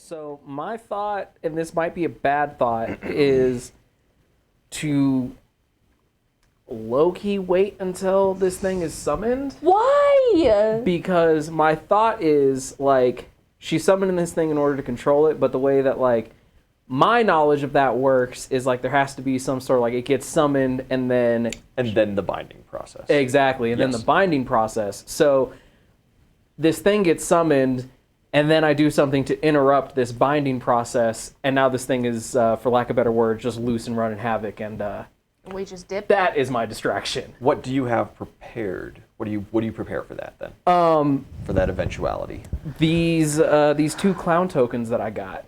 So my thought, and this might be a bad thought, is to low-key wait until this thing is summoned. Why? Because my thought is, like, she's summoning this thing in order to control it, but the way that, like, my knowledge of that works is, like, there has to be some sort of, like, it gets summoned and then... And then the binding process. Exactly, and then the binding process. So this thing gets summoned, and then I do something to interrupt this binding process, and now this thing is, for lack of a better word, just loose and running havoc, and We just dip. that is my distraction. What do you have prepared? What do you prepare for that then? For that eventuality. These two clown tokens that I got.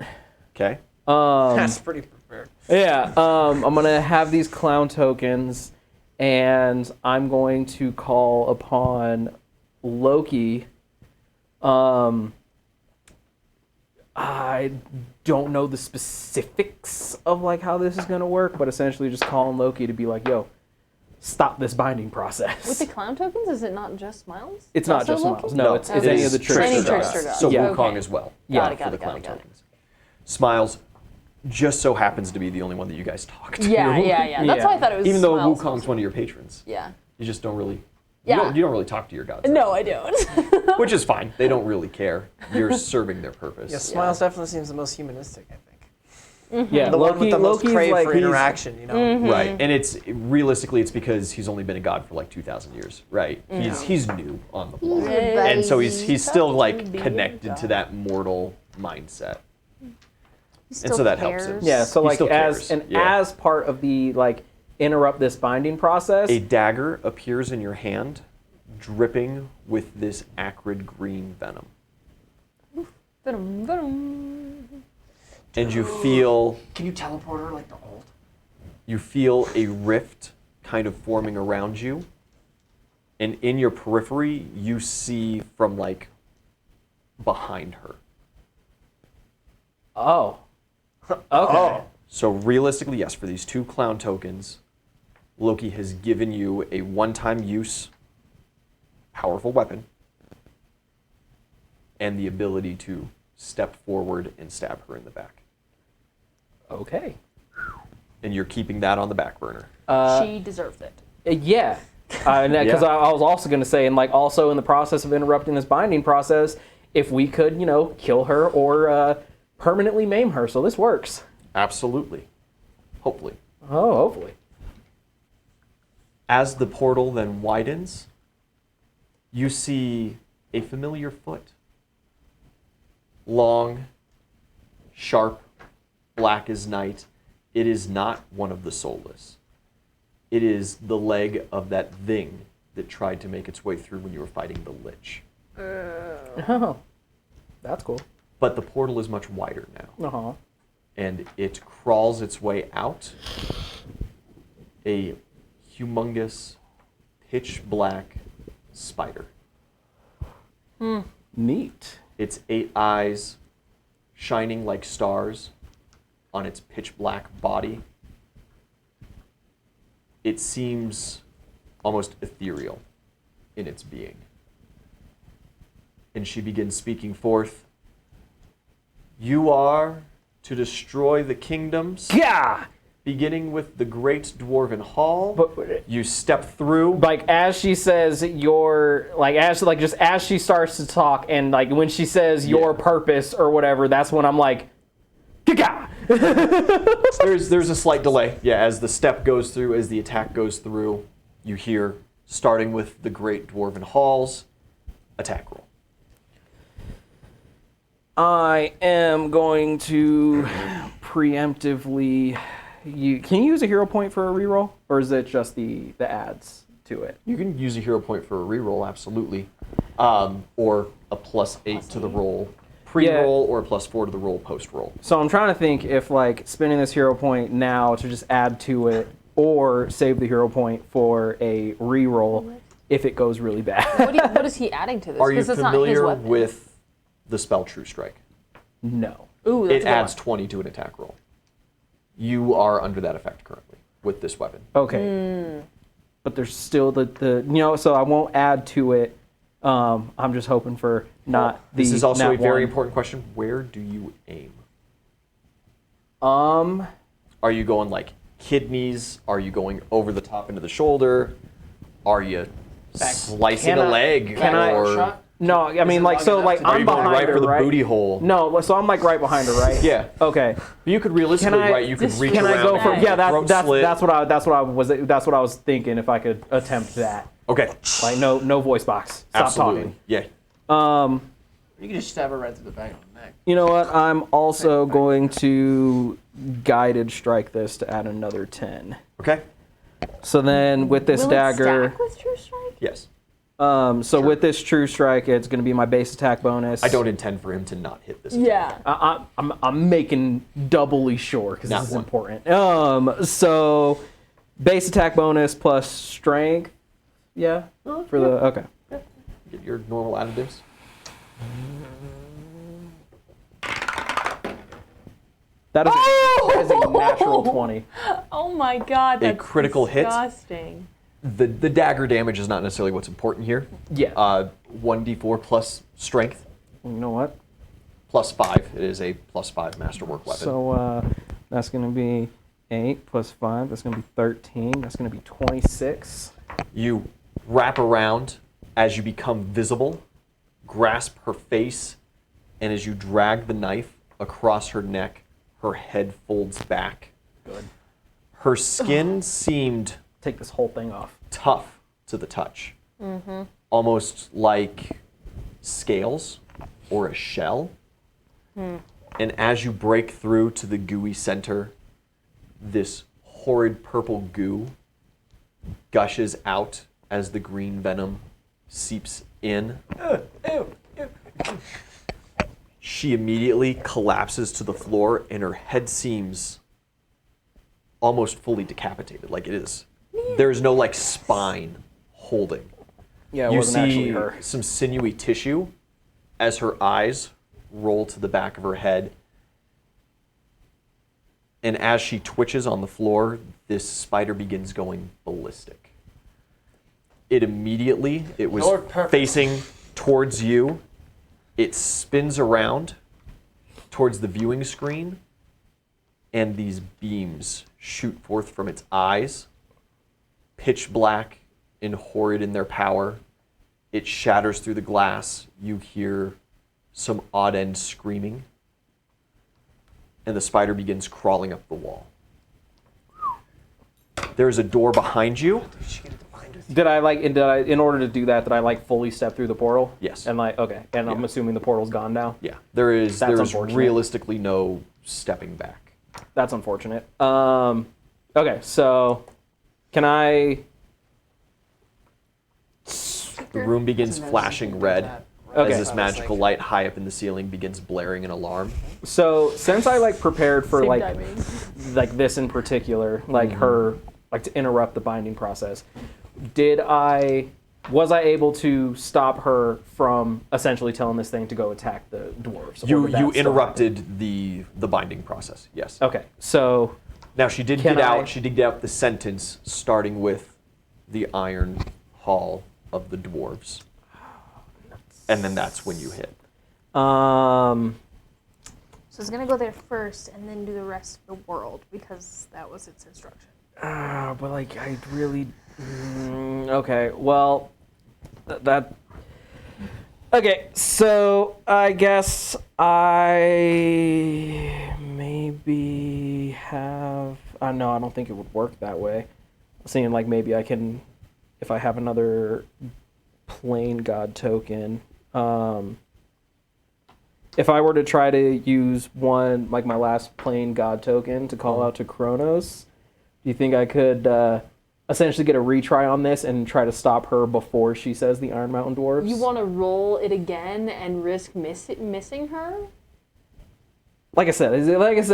Okay. That's pretty prepared. Yeah, I'm gonna have these clown tokens, and I'm going to call upon Loki. I don't know the specifics of like how this is gonna work, but essentially just calling Loki to be like, "Yo, stop this binding process." With the clown tokens, is it not just Smiles? It's not Also just Loki? Smiles. No, it's it any is of the Any trickster trickster gods. gods. So Yeah. Wukong Okay. as well. Got it, for got the it, clown got it, got it. tokens. Smiles just so happens to be the only one that you guys talk to. Yeah. That's why I thought it was Even though Smiles Wukong's also. one of your patrons. Yeah. You just don't really... Yeah. You don't really talk to your gods. No, I don't. Which is fine. They don't really care. You're serving their purpose. Yeah, Smiles definitely seems the most humanistic, I think. Yeah, The one with the most Loki's crave like for interaction, you know? Right, and it's realistically, it's because he's only been a god for like 2,000 years, right? He's new on the block, and so he's still like connected to that mortal mindset, and so that helps him. Yeah, so He like still as cares, as part of the like interrupt this binding process. a dagger appears in your hand, dripping with this acrid green venom, and you feel Can you teleport her like the old? you feel a rift kind of forming around you, and in your periphery you see from like behind her. Oh. Okay. So realistically, yes, for these two clown tokens, Loki has given you a one-time use powerful weapon and the ability to step forward and stab her in the back. Okay. And you're keeping that on the back burner. She deserves it. Yeah. Because Yeah. I was also going to say, and like also in the process of interrupting this binding process, if we could, you know, kill her or permanently maim her, so this works. Absolutely. Hopefully. Oh, hopefully. As the portal then widens, you see a familiar foot. Long, sharp, black as night. It is not one of the soulless. It is the leg of that thing that tried to make its way through when you were fighting the Lich. Oh, that's cool. But the portal is much wider now, Uh-huh. and it crawls its way out. A humongous, pitch black spider. Neat. Its 8 eyes shining like stars on its pitch black body. It seems almost ethereal in its being. And she begins speaking forth. You are to destroy the kingdoms, Yeah! beginning with the great dwarven hall. But You step through. like as she says your like as like just as she starts to talk and like when she says your Yeah. purpose or whatever, that's when I'm like, Kika! There's a slight delay. Yeah, as the step goes through, as the attack goes through, you hear, starting with the great dwarven halls, attack roll. I am going to preemptively. Can you use a hero point for a reroll, or is it just the adds to it? You can use a hero point for a reroll, absolutely, or a +8 to the roll pre-roll, or a +4 to the roll post-roll. So I'm trying to think if like spending this hero point now to just add to it, or save the hero point for a reroll if it goes really bad. What is he adding to this? Are you 'Cause it's not his familiar weapon. with the spell True Strike? No. Ooh, that's It a good adds one. 20 to an attack roll. You are under that effect currently with this weapon. Okay. But there's still the so I won't add to it. I'm just hoping for not the. This is also nat a very one. important question. Where do you aim? Are you going like kidneys? Are you going over the top into the shoulder? Are you slicing a leg? can I- or No, I mean, like, so, like, are I'm you going behind right her, for the right? booty hole? No, so I'm, like, right behind her, right? Yeah. Okay. You could realistically, Can I- right? You could reach Can around. I go for? and Yeah, throat slit. that's what I was thinking. If I could attempt that, Okay. like, no voice box. Stop Absolutely. Yeah. talking. You can just stab her right through the back of the neck. You know what? I'm also going to guided strike this to add another 10. Okay. So then with this Will dagger, it stack with True Strike? Yes. so with this true strike, it's going to be my base attack bonus. I don't intend for him to not hit this. Yeah. I'm making doubly sure because Not this is one. important. So base attack bonus plus strength. Yeah. For the okay. Get your normal additives. That is a natural 20. Oh my god, that's critical hit? disgusting. The dagger damage is not necessarily what's important here. Yeah. 1d4 plus strength You know what? plus 5. It is a plus 5 masterwork weapon. So that's going to be 8 plus 5. That's going to be 13. That's going to be 26. You wrap around as you become visible, grasp her face, and as you drag the knife across her neck, her head folds back. Good. Her skin seemed Take this whole thing off. tough to the touch, almost like scales or a shell. And as you break through to the gooey center, this horrid purple goo gushes out as the green venom seeps in. She immediately collapses to the floor, and her head seems almost fully decapitated, like it is. There's no like spine holding. Yeah, it You wasn't actually see her. some sinewy tissue as her eyes roll to the back of her head. And as she twitches on the floor, this spider begins going ballistic. It was Lord, perfect. facing towards you. It spins around towards the viewing screen, and these beams shoot forth from its eyes, pitch black and horrid in their power. It shatters through the glass. You hear some odd end screaming, and the spider begins crawling up the wall. There's a door behind you. Did I in order to do that, did I like fully step through the portal? Yes. And like okay, and I'm Yeah. assuming the portal's gone now. Yeah, there's unfortunate. realistically no stepping back. That's unfortunate. Okay, so can I? The room begins flashing red Okay. as this magical light high up in the ceiling begins blaring an alarm. So since I like prepared for Same like timing. like this in particular, like Mm-hmm. her like to interrupt the binding process, was I able to stop her from essentially telling this thing to go attack the dwarves? Or You would that you still interrupted the binding process. Yes. happen? Okay, so Now she did Can get I- out. She did get out the sentence starting with the iron hall of the dwarves, and then that's when you hit. So it's gonna go there first and then do the rest of the world because that was its instruction. but like I really okay, well that okay, so I guess I maybe have no, I don't think it would work that way. Seeing like maybe I can if I have another plain god token, if I were to try to use one like my last plain god token to call out to Kronos, do you think I could essentially get a retry on this and try to stop her before she says the Iron Mountain Dwarves? You want to roll it again and risk missing her? like I said,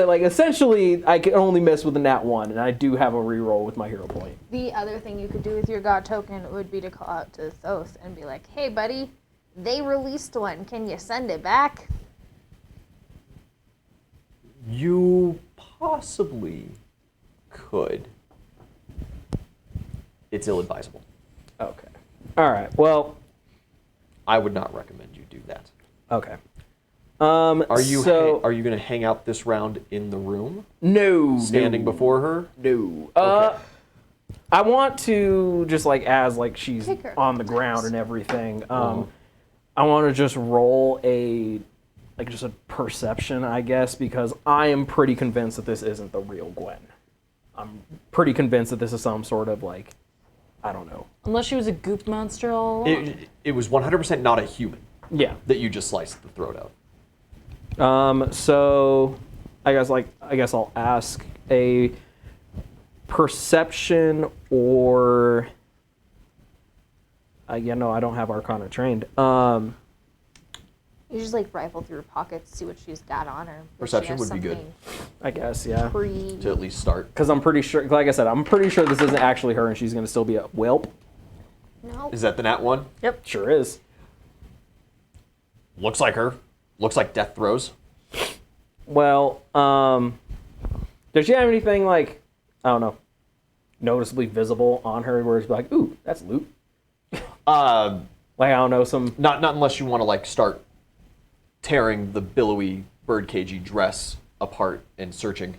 like essentially I can only miss with a nat 1, and I do have a reroll with my hero point. The other thing you could do with your god token would be to call out to Thoth and be like, "Hey, buddy, they released one. Can you send it back?" You possibly could. It's ill-advisable. Okay. All right. Well, I would not recommend you do that. okay. Are you So are you going to hang out this round in the room, no standing no, before her? No. Okay. I want to just like as like she's Kick her. on the ground and everything. I want to just roll just a perception, I guess, because I am pretty convinced that this isn't the real Gwen. I'm pretty convinced that this is some sort of like, I don't know. Unless she was a goop monster all along. It was 100% not a human Yeah. that you just sliced the throat of. So I guess I'll ask a perception or I don't have Arcana trained. You just like rifle through her pockets, see what she's got on her. If she Perception has would be good. something I guess, yeah. To at least start. Because I'm pretty sure, like I said, I'm pretty sure this isn't actually her and she's going to still be a whelp. No. Is that the nat one? Yep. Sure is. Looks like her. Looks like death throws. Well, does she have anything like, I don't know, noticeably visible on her where it's like, ooh, that's loot? Like, I don't know, some... Not unless you want to like start tearing the billowy birdcagey dress apart and searching.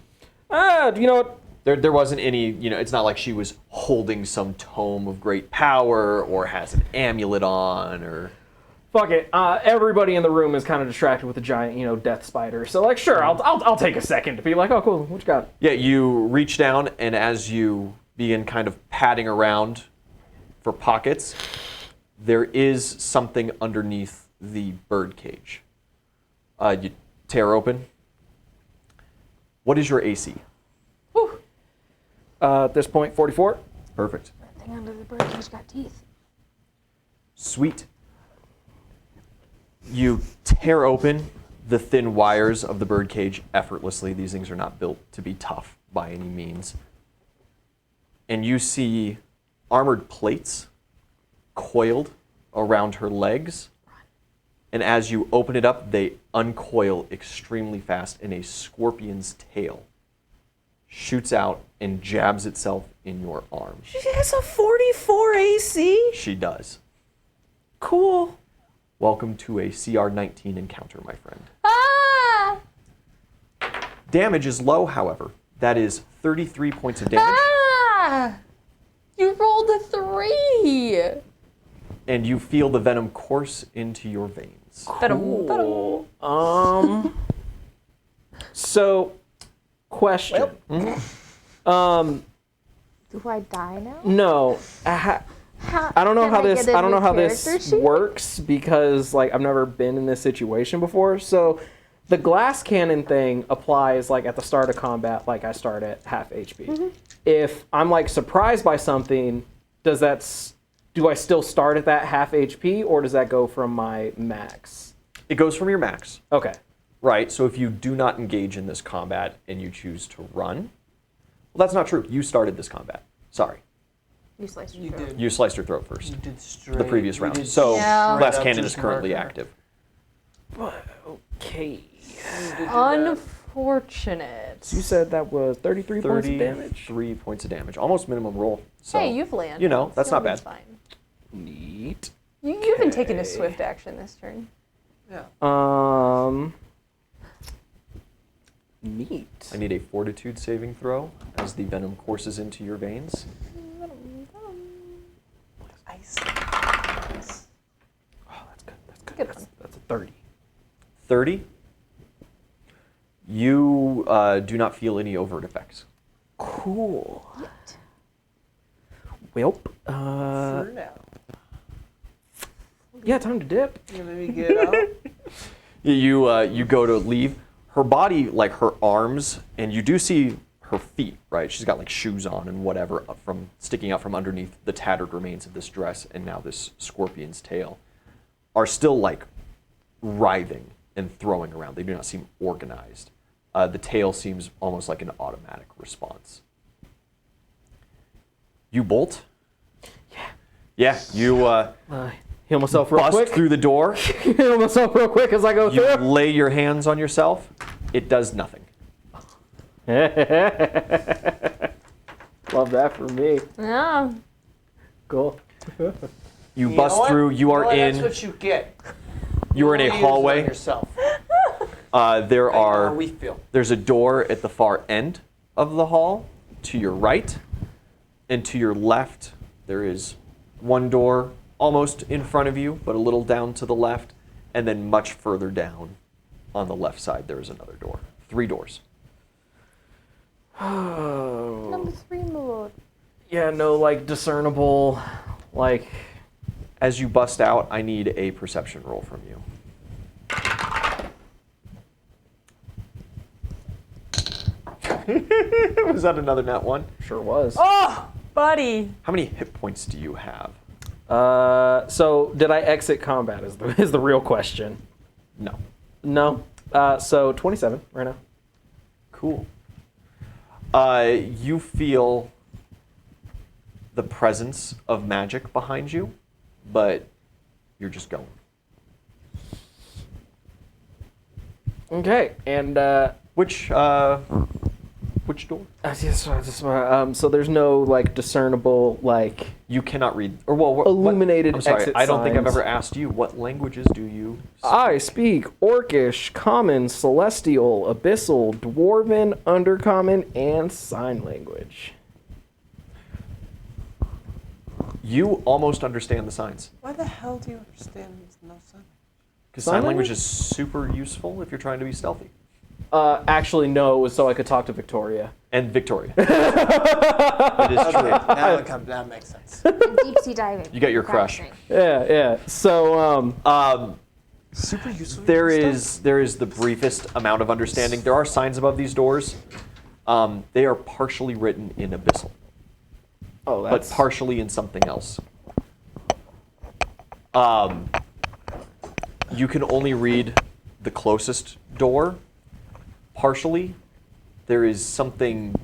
You know what? There wasn't any, it's not like she was holding some tome of great power or has an amulet on or... Fuck it. Everybody in the room is kind of distracted with the giant, death spider. So, like, sure, I'll take a second to be like, oh, cool, what you got? Yeah, you reach down and as you begin kind of patting around for pockets, there is something underneath the birdcage. You tear open. What is your AC? At this point, 44. Perfect. That thing under the birdcage got teeth. Sweet. You tear open the thin wires of the birdcage effortlessly. These things are not built to be tough by any means. And you see armored plates coiled around her legs. And as you open it up, they uncoil extremely fast, and a scorpion's tail shoots out and jabs itself in your arm. She has a 44 AC? She does. Cool. Welcome to a CR19 encounter, my friend. Ah! Damage is low, however. That is 33 points of damage, Ah! You rolled a 3! and you feel the venom course into your veins. Cool. So, question. Do I die now? No. I don't know Can how I this. get a I don't know new how character this sheet? works because like I've never been in this situation before. So, the glass cannon thing applies like at the start of combat. Like I start at half HP. Mm-hmm. If I'm like surprised by something, do I still start at that half HP or does that go from my max? It goes from your max, Okay. right? So if you do not engage in this combat and you choose to run, well, that's not true. You started this combat. Sorry. You sliced your You throat. did. You sliced her throat first. You did straight. The previous you round. did So Yeah. glass straight up cannon is just currently murder. active. Okay. Unfortunate. You said that was 33 points of damage. 33 points of damage. Almost minimum roll. So, Hey, you've landed. you know, that's not bad. Fine. Neat. You've been taking a swift action this turn. Yeah. Neat. I need a fortitude saving throw as the venom courses into your veins. Ice. Oh, that's good. That's good. Good That's a 30. 30. You do not feel any overt effects. Cool. Welp. For now. Yeah, time to dip. You let me get out. You go to leave. Her body, like her arms, and you do see her feet, right? She's got like shoes on and whatever from sticking out from underneath the tattered remains of this dress and now this scorpion's tail, are still like writhing and throwing around. They do not seem organized. The tail seems almost like an automatic response. You bolt? Yeah. You Heal myself real bust quick. through the door. Heal myself real quick as I go You through. lay your hands on yourself. It does nothing. Love that for me. Yeah. Cool. You You know bust what? through. You are Well, in. That's what you get. You are in a Only use it on hallway. Yourself. There we feel. There's a door at the far end of the hall to your right, and to your left there is one door almost in front of you, but a little down to the left, and then much further down on the left side there is another door. 3 doors. Oh. Number 3, my lord. Yeah, no, like, discernible, like... As you bust out, I need a perception roll from you. Was that another nat 1? Sure was. Oh, buddy. How many hit points do you have? So, did I exit combat is the real question. No. No. So, 27 right now. Cool. You feel the presence of magic behind you, but you're just going. Okay, and Which door? so there's no like discernible like You cannot read, or well, illuminated I'm sorry, exit I don't think I've signs. ever asked you. What languages do you speak? I speak Orcish, Common, Celestial, Abyssal, Dwarven, Undercommon, and Sign Language. You almost understand the signs. Why the hell do you understand no sign? Because Sign sign language language? is super useful if you're trying to be stealthy. Actually, no, it was so I could talk to Victoria. And Victoria. It is true. That makes sense. Deep sea diving. You got your crush. Practicing. Yeah. So, Super useful. There is the briefest amount of understanding. There are signs above these doors. They are partially written in Abyssal, oh, but that's partially in something else. You can only read the closest door. Partially, there is something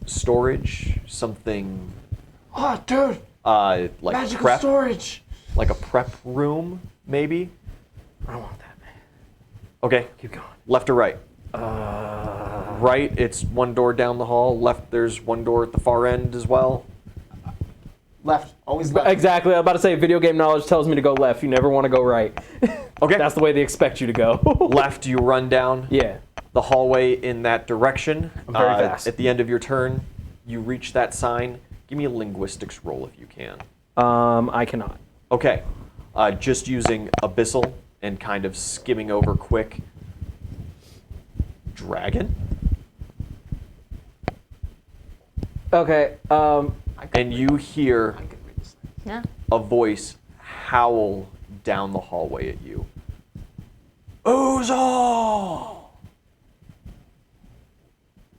storage, something Oh, dude. like Magical prep, storage. like a prep room, maybe. I don't want that, man. Okay, Keep going. left or right? Right, it's one door down the hall. Left, there's one door at the far end as well. Left. Always left. Exactly. I'm about to say video game knowledge tells me to go left. You never want to go right. Okay. That's the way they expect you to go. Left, you run down Yeah. the hallway in that direction. I'm very fast. At the end of your turn, you reach that sign. Give me a linguistics roll if you can. I cannot. Okay. Just using Abyssal and kind of skimming over quick. Dragon? Okay. And you hear I could read this. Yeah. a voice howl down the hallway at you. Uzul!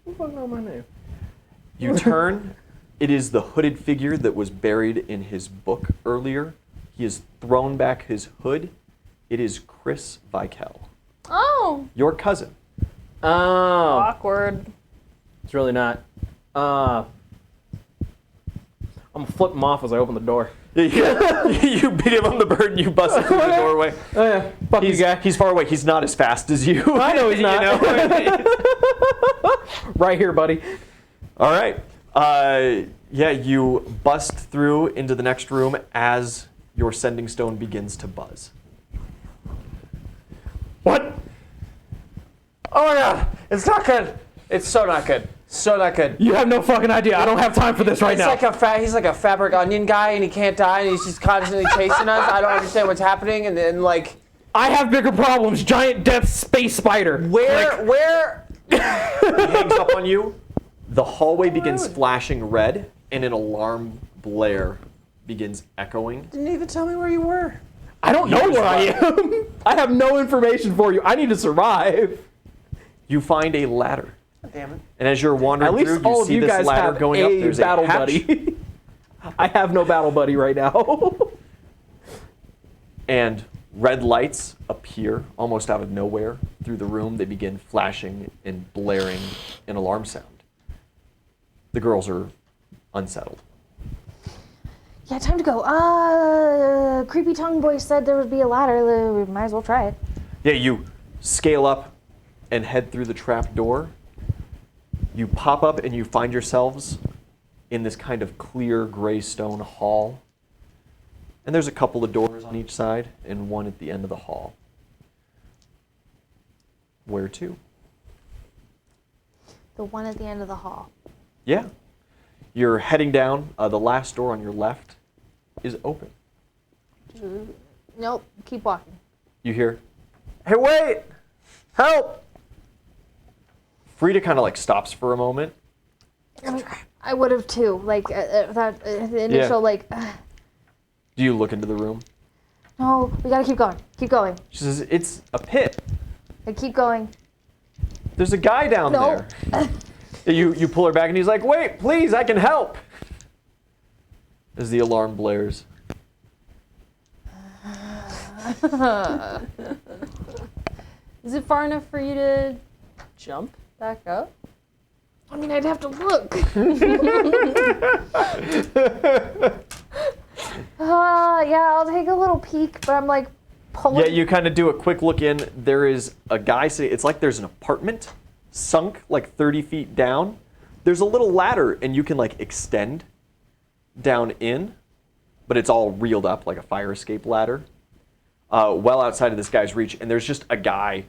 Who the fuck know my name? You turn. It is the hooded figure that was buried in his book earlier. He has thrown back his hood. It is Chris Vikel, Oh. your cousin. Oh. Awkward. It's really not. I'm gonna flip him off as I open the door. You beat him on the bird and you bust through the doorway. Oh yeah. Fuck you, guy. He's far away. He's not as fast as you. I know he's not. You know? Right here, buddy. All right. Yeah, you bust through into the next room as your sending stone begins to buzz. What? Oh my god. It's not good. It's so not good. So not good. You have no fucking idea. I don't have time for this right It's now. like he's like a fabric onion guy and he can't die and he's just constantly chasing us. I don't understand what's happening and then like I have bigger problems. Giant death space spider. where He hangs up on you. The hallway begins flashing red, and an alarm blare begins echoing. didn't even tell me where you were. I don't know where I am. I have no information for you. I need to survive. You find a ladder, God damn it. and as you're wandering At least through, all you of see you this guys ladder have going up. a There's battle a hatch, buddy. I have no battle buddy right now. and red lights appear almost out of nowhere through the room. They begin flashing and blaring an alarm sound. The girls are unsettled. Yeah, time to go. Creepy tongue boy said there would be a ladder. We might as well try it. Yeah, you scale up and head through the trap door. You pop up and you find yourselves in this kind of clear gray stone hall. And there's a couple of doors on each side and one at the end of the hall. Where to? The one at the end of the hall. Yeah. You're heading down. The last door on your left is open. Nope. Keep walking. You hear, "Hey, wait! Help!" Frida kind of like stops for a moment. I would have too. Like the initial Do you look into the room? No, we gotta keep going. Keep going. She says, "It's a pit. Keep going. There's a guy down No. there." You pull her back, and he's like, "Wait, please, I can help." As the alarm blares. Is it far enough for you to jump back up? I mean, I'd have to look. Yeah, I'll take a little peek, but I'm like pulling. Yeah, you kind of do a quick look in. There is a guy sitting. It's like there's an apartment sunk like 30 feet down. There's a little ladder, and you can like extend down in, but it's all reeled up like a fire escape ladder. Well outside of this guy's reach, and there's just a guy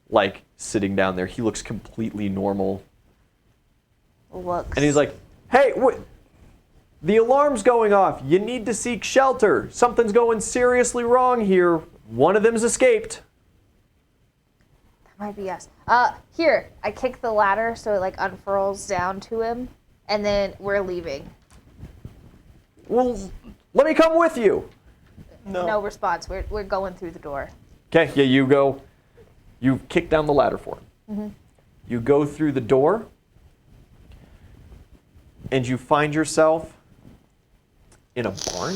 like sitting down there. He looks completely normal. Looks. And he's like, "Hey, the alarm's going off. You need to seek shelter. Something's going seriously wrong here. One of them's escaped." That might be us. Here, I kick the ladder so it like unfurls down to him, and then we're leaving. "Well, let me come with you." No response. We're going through the door. Okay, yeah, you go. You kick down the ladder for him. Mm-hmm. You go through the door, and you find yourself in a barn.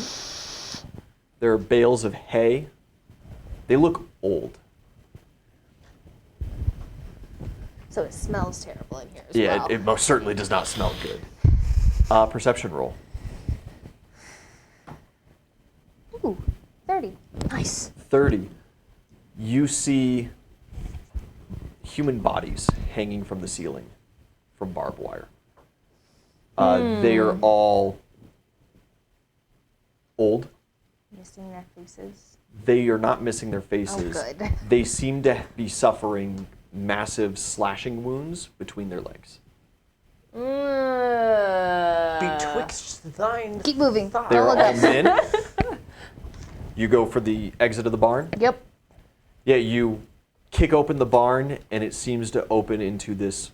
There are bales of hay. They look old. So it smells terrible in here as Yeah, well. it most certainly does not smell good. Perception roll. Ooh, 30. Nice. 30. You see human bodies hanging from the ceiling from barbed wire. They are all old. Missing their faces. They are not missing their faces. Oh, good. They seem to be suffering massive slashing wounds between their legs. Betwixt thine. Keep moving. They're Don't look all up. men. You go for the exit of the barn. Yep. Yeah, you kick open the barn, and it seems to open into this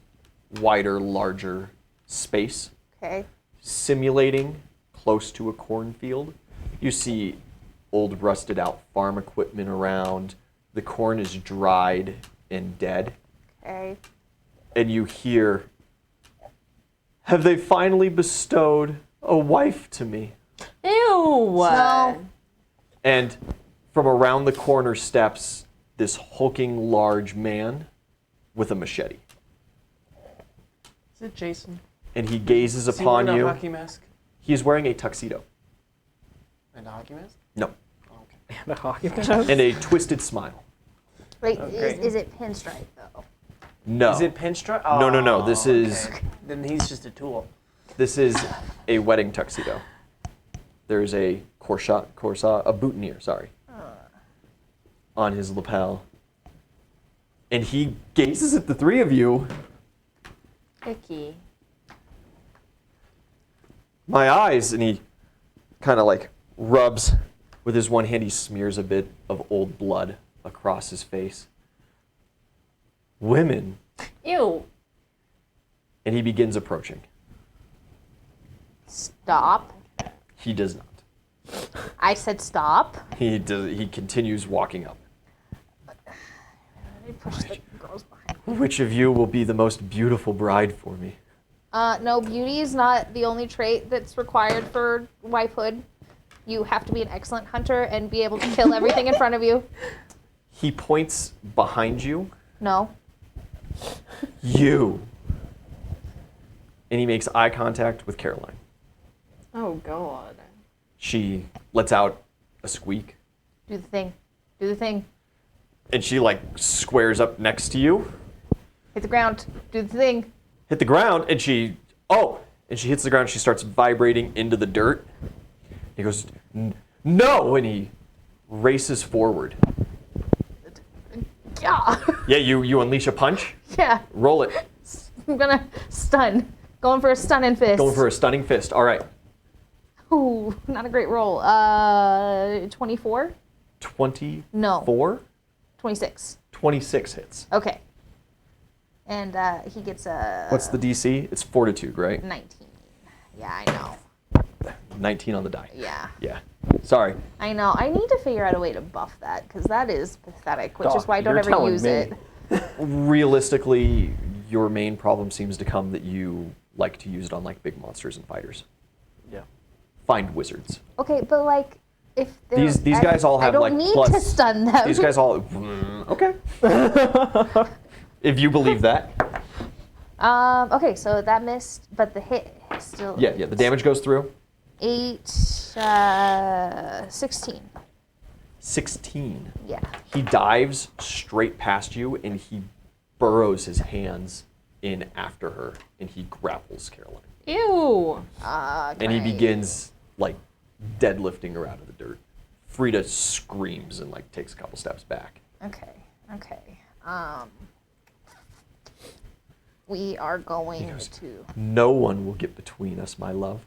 wider, larger space, Okay. simulating close to a cornfield. You see old, rusted-out farm equipment around. The corn is dried and dead. Okay. And you hear, "Have they finally bestowed a wife to me?" Ew. No. And from around the corner steps this hulking, large man with a machete. Is it Jason? And he gazes Is he upon wearing you. a hockey mask? He is wearing a tuxedo. And a hockey mask? No. Oh, okay. The hockey And a twisted smile. Wait, Okay. is it pinstripe though? No. Is it pinstripe? No. This Oh, is okay. Then he's just a tool. this is a wedding tuxedo. There's a corsage, a boutonniere, sorry, on his lapel. And he gazes at the three of you. Icky. "My eyes," and he kind of like rubs with his one hand. He smears a bit of old blood across his face. "Women." Ew. And he begins approaching. Stop. He does not. I said stop. He continues walking up. I push the girls behind. "Which of you will be the most beautiful bride for me?" No, beauty is not the only trait that's required for wifehood. You have to be an excellent hunter and be able to kill everything in front of you. He points behind you. No. "You." And he makes eye contact with Caroline. Oh God. She lets out a squeak. Do the thing. Do the thing. And she like squares up next to you. Hit the ground. Do the thing. Hit the ground, and she hits the ground. She starts vibrating into the dirt. He goes, "No!" And he races forward. Yeah. Yeah, you unleash a punch. Yeah, Roll it. I'm gonna stun. Going for a stunning fist. Going for a stunning fist. All right. Ooh, not a great roll. 24? 24? No. 26. 26 hits. Okay. And he gets a What's the DC? It's fortitude, right? 19. Yeah, I know. 19 on the die. Yeah. Yeah. Sorry. I know. I need to figure out a way to buff that because that is pathetic, which is Doc, why I don't you're ever telling use me. it. Realistically, your main problem seems to come that you like to use it on like big monsters and fighters. Yeah. Find wizards. Okay, but like if they're- These guys all have I don't like need plus. to stun them. These guys all. Okay. If you believe that. Okay, so that missed, but the hit still. Yeah. The damage goes through. 8, 16. 16. Yeah. He dives straight past you and he burrows his hands in after her and he grapples Caroline. Ew. And he begins like deadlifting her out of the dirt. Frida screams and like takes a couple steps back. Okay. We are going to. No one will get between us, my love.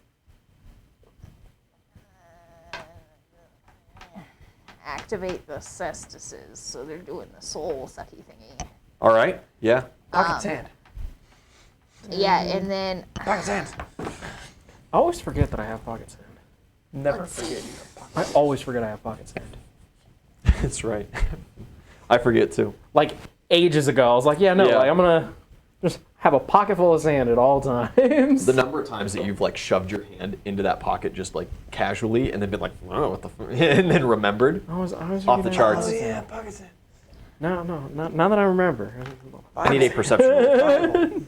Activate the cestices, so they're doing the soul sucky thingy. All right. Yeah. Pocket sand. Yeah, and then Pocket sand. I always forget that I have pocket sand. Never forget. I always forget I have pocket sand. That's right. I forget too. Like ages ago, I was like, yeah, no, Yeah. like I'm gonna just have a pocket full of sand at all times. The number of times that you've like shoved your hand into that pocket just like casually and then been like, oh, what the and then remembered. I was Off the forgetting charts. pocket Oh, sand. pocket sand. No, not that I remember. I need a perception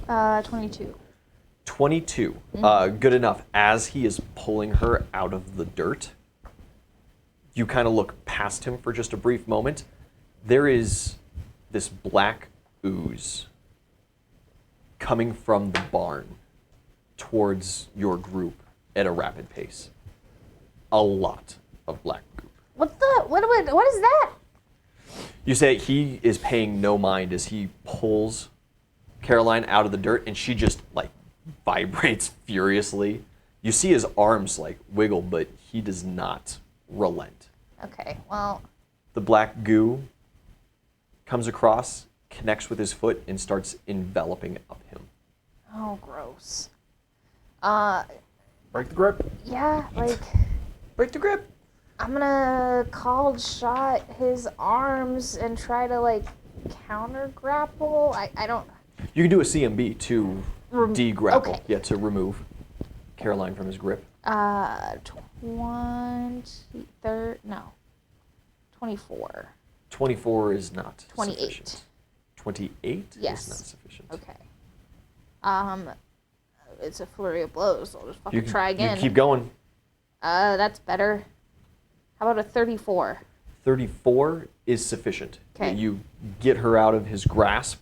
roll. 22. 22. Good enough. As he is pulling her out of the dirt, you kind of look past him for just a brief moment. There is this black ooze coming from the barn towards your group at a rapid pace. A lot of black goop. What is that? You say he is paying no mind as he pulls Caroline out of the dirt and she just like vibrates furiously. You see his arms like wiggle, but he does not relent. Okay, well, The black goo comes across, connects with his foot, and starts enveloping up him. oh, gross. Break the grip. Yeah, like, Break the grip. I'm gonna called shot his arms and try to, like, counter grapple. I don't. You can do a CMB to de-grapple. okay. Yeah, to remove Caroline from his grip. 24. 24 is not 28. sufficient. 28 Yes. is not sufficient. Okay. It's a flurry of blows, so I'll just You fucking can- try again. You keep going. That's better. How about a 34? 34 is sufficient. 'Kay. You get her out of his grasp.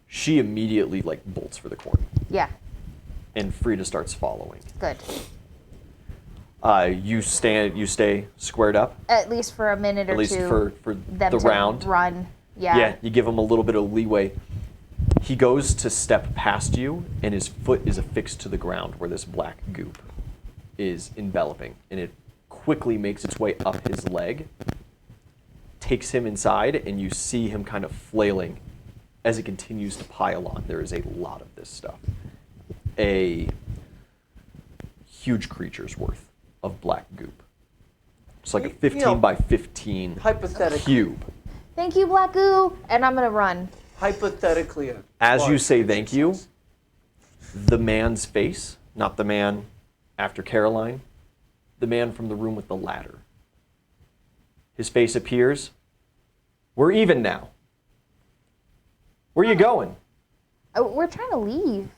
She immediately like bolts for the corner, Yeah, and Frida starts following. good. You stay squared up, At least for a minute or at least two. for them the to round. run. Yeah. Yeah, you give him a little bit of leeway. He goes to step past you, and his foot is affixed to the ground where this black goop is enveloping, and it quickly makes its way up his leg, takes him inside, and you see him kind of flailing as it continues to pile on. There is a lot of this stuff. A huge creature's worth of black goop. It's like a 15 by 15 Hypothetically. cube. Thank you, Black Goo. And I'm gonna run. Hypothetically. As you large say creature thank you, size. the man's face, not the man after Caroline, the man from the room with the ladder. His face appears. We're even now. Where you going? We're trying to leave.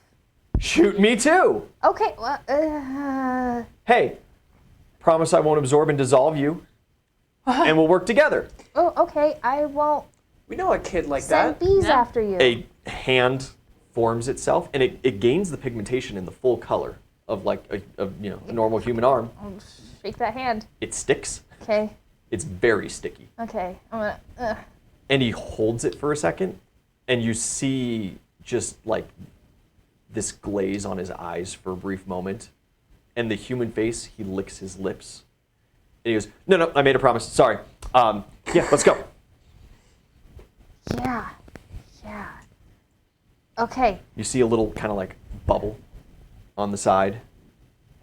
Shoot me too. Okay. Well. Hey, promise I won't absorb and dissolve you, and we'll work together. Oh, okay. I won't We know a kid like send that. bees Yeah. after you. A hand forms itself, and it gains the pigmentation in the full color of like a normal human arm. Shake that hand. It sticks. Okay. It's very sticky. Okay. I'm gonna. And he holds it for a second, and you see just like this glaze on his eyes for a brief moment. And the human face, he licks his lips. And he goes, no, I made a promise. Sorry. Yeah, let's go. Yeah. Okay. You see a little kind of like bubble on the side.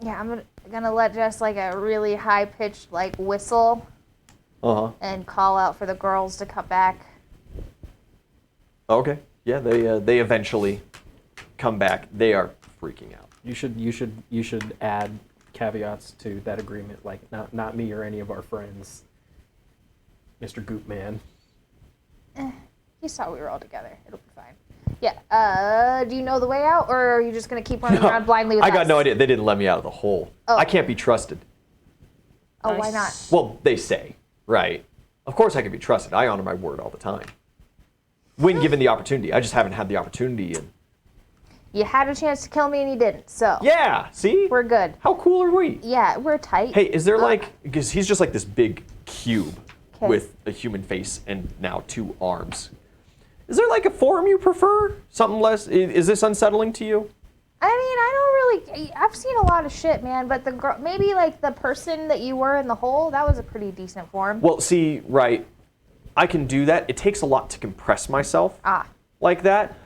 Yeah, I'm gonna let just like a really high pitched like whistle and call out for the girls to come back. Okay. Yeah, they eventually come back. They are freaking out. You should add caveats to that agreement, like not me or any of our friends, Mr. Goop Man. He saw we were all together. It'll be fine. Yeah. Do you know the way out, or are you just gonna keep running around blindly with us? I got no idea. They didn't let me out of the hole. Oh. I can't be trusted. Oh, why not? Well, they say, right? Of course I can be trusted. I honor my word all the time. When given the opportunity. I just haven't had the opportunity. And You had a chance to kill me and you didn't, so. yeah, see? We're good. How cool are we? Yeah, we're tight. Hey, is there because he's just like this big cube 'Kay. with a human face and now 2 arms. Is there like a form you prefer? Something less? Is this unsettling to you? I mean, I don't really. I've seen a lot of shit, man. But the girl, maybe like the person that you were in the hole, that was a pretty decent form. Well, see, right. I can do that. It takes a lot to compress myself like that.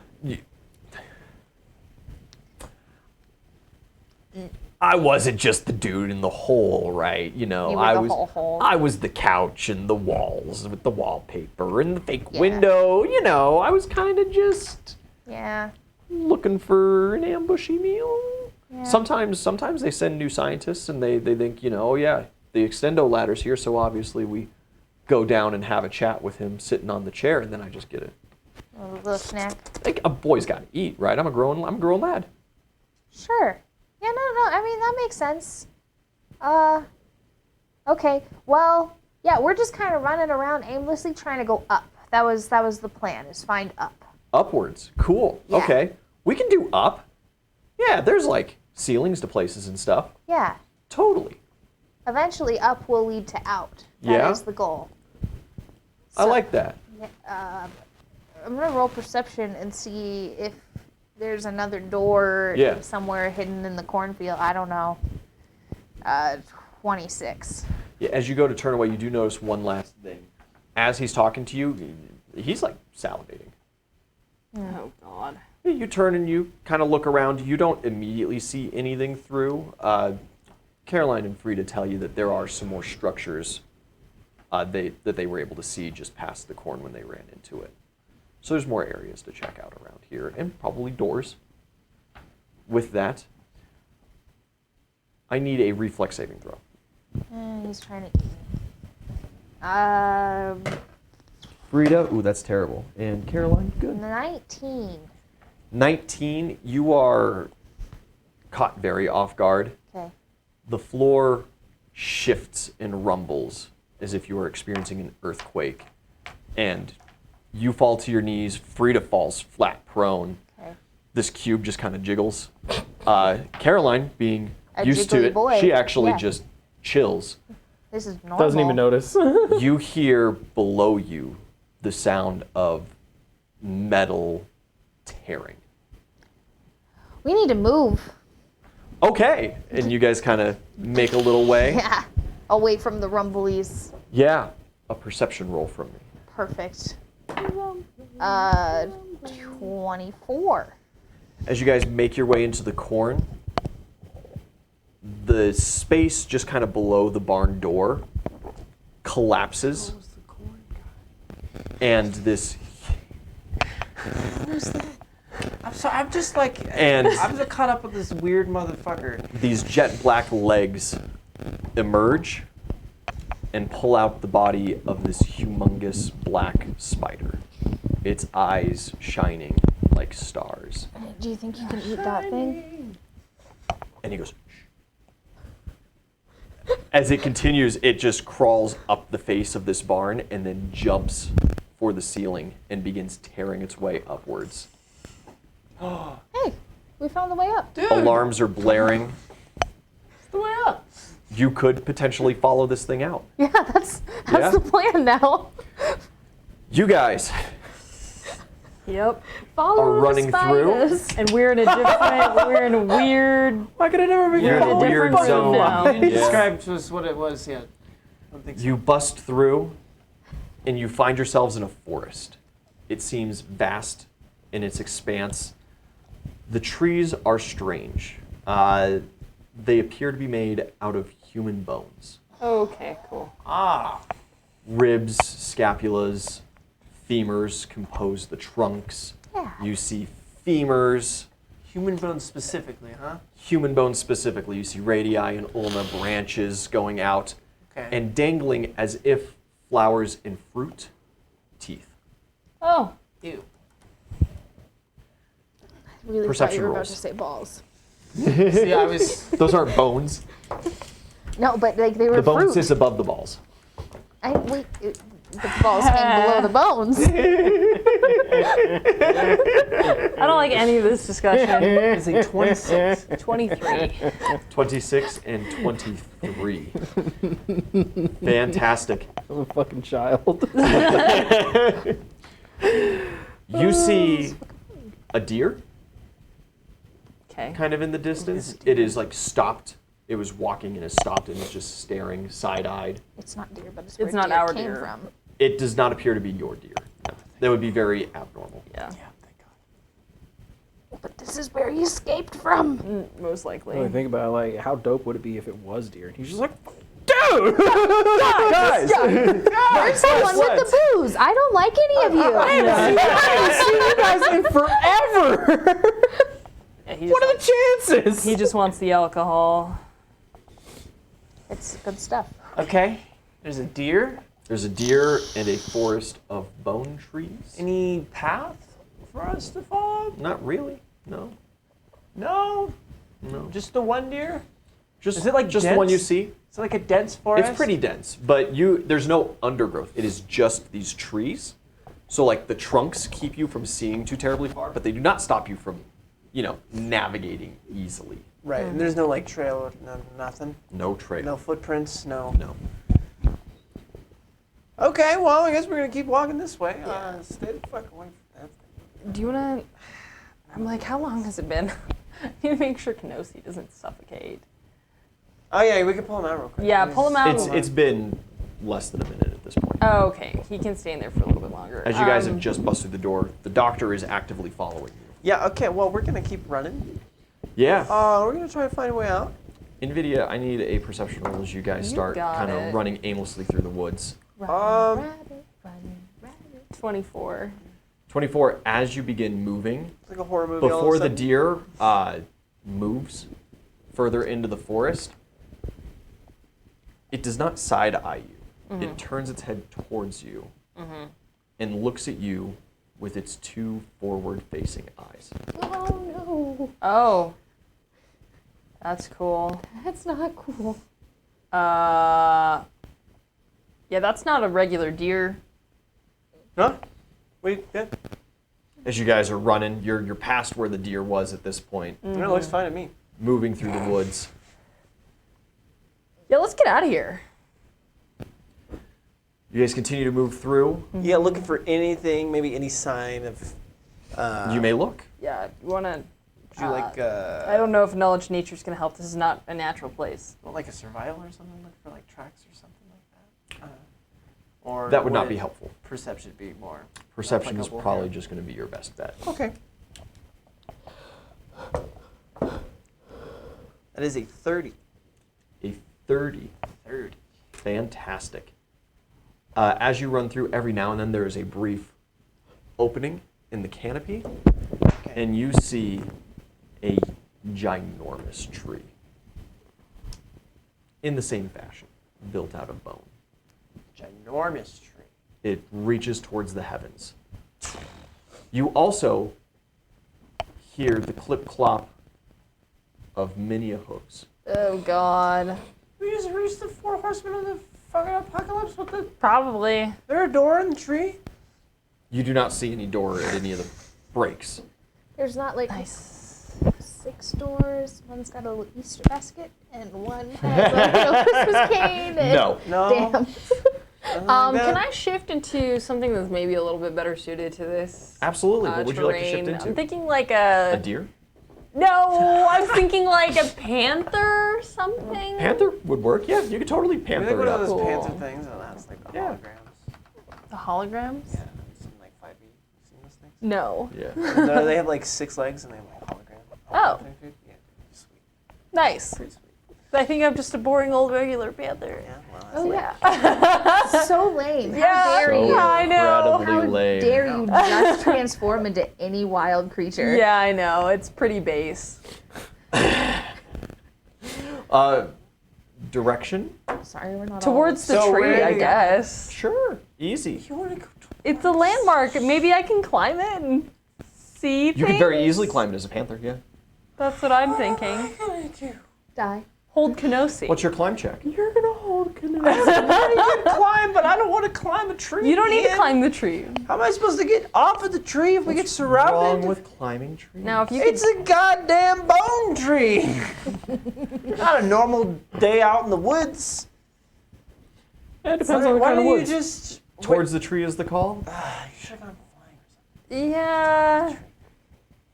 I wasn't just the dude in the hole, right? You know, You were I the was whole hole. I was the couch and the walls with the wallpaper and the fake Yeah. window. You know, I was kind of just Yeah. looking for an ambushy meal. Yeah. Sometimes they send new scientists and they think, you know, oh yeah, the extendo ladder's here, so obviously we go down and have a chat with him sitting on the chair, and then I just get it. A little snack. Like a boy's got to eat, right? I'm a grown lad. Sure. Yeah, no. I mean, that makes sense. Okay. Well, yeah, we're just kind of running around aimlessly trying to go up. That was the plan, is find up. Upwards. Cool. Yeah. Okay. We can do up. Yeah, there's like ceilings to places and stuff. Yeah. Totally. Eventually, up will lead to out. Yeah? That is the goal. I like that. I'm gonna roll perception and see if there's another door Yeah. somewhere hidden in the cornfield. I don't know. 26. Yeah, as you go to turn away, you do notice one last thing. As he's talking to you, he's like salivating. Oh God. You turn and you kind of look around. You don't immediately see anything through. Caroline and Frida tell you that there are some more structures that they were able to see just past the corn when they ran into it. So there's more areas to check out around here, and probably doors. With that, I need a reflex saving throw. He's trying to eat me. Frida, ooh, that's terrible. And Caroline, good. 19. 19, you are caught very off guard. Okay. The floor shifts and rumbles as if you were experiencing an earthquake. And you fall to your knees. Frida falls flat prone. Okay. This cube just kind of jiggles. Caroline, being A used to jiggly it, boy. she actually Yeah. just chills. This is normal. Doesn't even notice. You hear below you the sound of metal tearing. We need to move. Okay, and you guys kind of make a little way. Yeah. Away from the rumblies. Yeah, a perception roll from me. Perfect. 24. As you guys make your way into the corn, the space just kind of below the barn door collapses, and this I'm sorry. I'm just like. And- I'm just caught up with this weird motherfucker. these jet black legs emerge and pull out the body of this humongous black spider, its eyes shining like stars. Do you think you can eat that thing? And he goes, shh. As it continues, it just crawls up the face of this barn and then jumps for the ceiling and begins tearing its way upwards. Hey, we found the way up. Dude, Alarms are blaring. it's the way up. You could potentially follow this thing out. Yeah, that's Yeah? the plan now. You guys Yep. Follow are the running through. spiders. And we're in a weird. Why could I never be You're in a Weird different zone. room now. You didn't Yeah. describe to us what it was yet. I don't think so. You bust through, and you find yourselves in a forest. It seems vast in its expanse. The trees are strange. They appear to be made out of human bones. Okay, cool. Ah. Ribs, scapulas, femurs compose the trunks. Yeah. You see femurs, Human bones specifically, huh? human bones specifically. You see radii and ulna branches going out, Okay. and dangling as if flowers in fruit, teeth. Oh, Ew. Really Perception thought you were about rolls. to say balls. See, I was. Those aren't bones. No, but like they were The bone fruit. sits above the balls. The balls hang below the bones. I don't like any of this discussion. It's a 26. 23. 26 and 23. Fantastic. I'm a fucking child. You see a deer Okay. kind of in the distance. It is like stopped. It was walking and is stopped and is just staring side-eyed. It's not deer, but it's where It's not deer our came deer. from. It does not appear to be your deer. No. That would be very abnormal. Yeah. But this is where he escaped from. Most likely. Really think about it, like how dope would it be if it was deer? And he's just like, dude, guys, Where's the one with the booze? I don't like any of you. I haven't seen you guys in forever. Yeah, he What just are the chances? He just wants the alcohol. It's good stuff. Okay. There's a deer. There's a deer and a forest of bone trees. Any path for us to follow? Not really. No. No. No. Just the one deer? Just Is it like just the one you dense? see? Is it like a dense forest? It's pretty dense, but there's no undergrowth. It is just these trees. So like the trunks keep you from seeing too terribly far, but they do not stop you from, navigating easily. Right. And there's no like trail or nothing. No trail. No footprints. No. No. Okay. Well, I guess we're gonna keep walking this way. Stay the fuck away from that. Do you wanna? I'm like, how long has it been? I need to make sure Kenosi doesn't suffocate. Oh yeah, we can pull him out real quick. Yeah, pull him out. It's been less than a minute at this point. Oh, okay. He can stay in there for a little bit longer. As you guys have just busted the door, the doctor is actively following you. Yeah. Okay. Well, we're gonna keep running. Yeah. We're gonna try to find a way out. NVIDIA, I need a perception roll as you guys You start got kind of it. running aimlessly through the woods. Rabbit. 24. 24, as you begin moving, It's like a horror movie. all of a before the sudden. deer moves further into the forest, it does not side-eye you. It turns its head towards you and looks at you with its two forward-facing eyes. Oh Oh. That's cool. no, that's not cool. Yeah, that's not a regular deer. Huh? Wait. Yeah. As you guys are running, you're past where the deer was at this point, No, it looks fine to me. moving through the woods. Yeah, let's get out of here. You guys continue to move through. Yeah, looking for anything, maybe any sign of. You may look. Yeah, you wanna? Do you like I don't know if knowledge of nature is gonna help. This is not a natural place. like a survival or something? Look for like tracks or something like that. Or That would not be helpful. Perception be more. Perception is applicable probably here? just going to be your best bet. Okay. That is a 30. A 30. 30. Fantastic. As you run through, every now and then there is a brief opening in the canopy, and you see a ginormous tree. In the same fashion, built out of bone. Ginormous tree. It reaches towards the heavens. You also hear the clip-clop of many hooves. Oh God. We just reached the 4 horsemen of the fucking apocalypse with the. Probably. There a door in the tree? You do not see any door at any of the breaks. There's not like Nice. 6 doors. One's got a little Easter basket, and one has like a Christmas cane. And No. No. Damn. Can I shift into something that's maybe a little bit better suited to this? Absolutely. What would you like to shift terrain? into? I'm thinking like A deer? No, I was thinking like a panther or something. Panther would work. Yeah, you could totally Maybe panther one it of up. those Cool. panther things that has like the Yeah. holograms. The holograms? Yeah, some like 5e. You seen those things? No. Yeah. No, they have like 6 legs and they have like hologram. Oh. Thing. Yeah, sweet. Nice. Pretty sweet. I think I'm just a boring old regular panther. Yeah, well, that's Oh yeah. So lame. How Yeah, dare you? I know. Incredibly How lame. dare you just transform into any wild creature? Yeah, I know. It's pretty base. Direction? Sorry, we're not Towards the So tree, where I do you- guess. Sure. Easy. You want to go It's a landmark. Maybe I can climb it and see You things. could very easily climb it as a panther, yeah. That's what I'm thinking. all die. Hold Kenosi. What's your climb check? You're gonna hold canoe. I can climb, but I don't want to climb a tree. You don't need to Ian. climb the tree. How am I supposed to get off of the tree if we get surrounded? Wrong with climbing trees? Now, if you could It's a goddamn bone tree. Not a normal day out in the woods. It depends on the Why kind of don't you woods. just Towards the tree is the call. You should have gone flying or something. Yeah.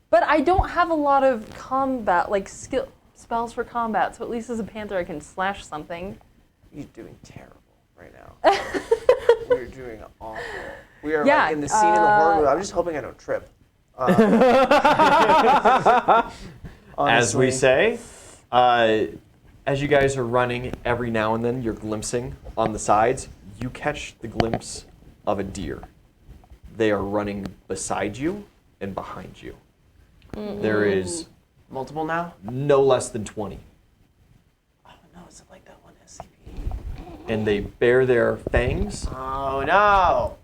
But I don't have a lot of combat, like spells for combat, so at least as a panther I can slash something. You're doing terrible right now. We're doing awful. We are Yeah, like in the scene in the horror movie. I'm just hoping I don't trip. As we Honestly. say, as you guys are running, every now and then you're glimpsing on the sides. You catch the glimpse of a deer. They are running beside you and behind you. There is Multiple now? no less than 20. Oh no, it's like that one SCP. And they bare their fangs, Oh no.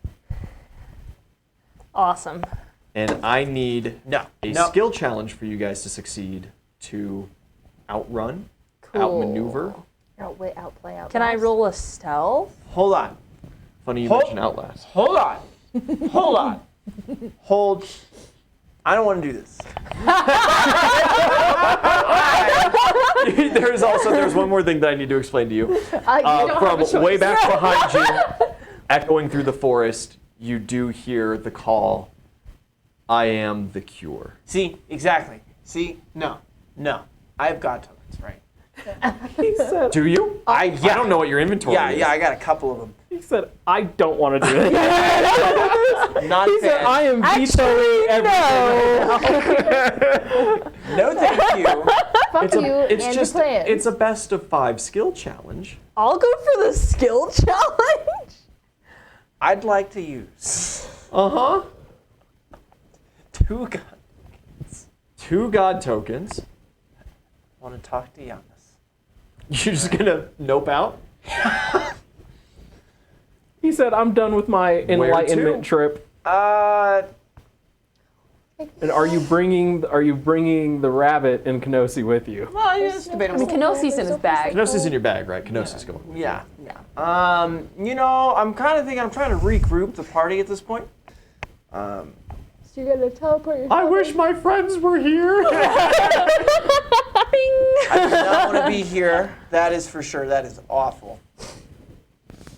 Awesome. and I need No. a No. skill challenge for you guys to succeed to outrun, Cool. outmaneuver. Outwit, outplay, outlast. Can I roll a stealth? Hold on. Funny you Hold- mention outlast. Hold on. Hold on. Hold. I don't want to do this. There's one more thing that I need to explain to you. You don't have a From choice. way back behind you, echoing through the forest, you do hear the call, "I am the cure." See, exactly. See, no. I've got tokens, right? He said, Do you? I don't know what your inventory is. Yeah, I got a couple of them. he said, I don't want to do that. Not He said, fan. I am vetoing everything. No, thank you. Fuck It's you it's and just your plan. it's a best of 5 skill challenge. I'll go for the skill challenge. I'd like to use Uh-huh. 2 guns. 2 god tokens. I want to talk to Giannis. You're just gonna nope out? He said, I'm done with my enlightenment to? trip. And are you bringing the rabbit and Kenosi with you? Well, it's I debatable. mean, Kenosi's in his bag. Kenosi's in your bag, right? Kenosi's going. Yeah. I'm kind of thinking I'm trying to regroup the party at this point. So you're gonna teleport yourself. I wish my friends were here. I do not want to be here. That is for sure. That is awful. He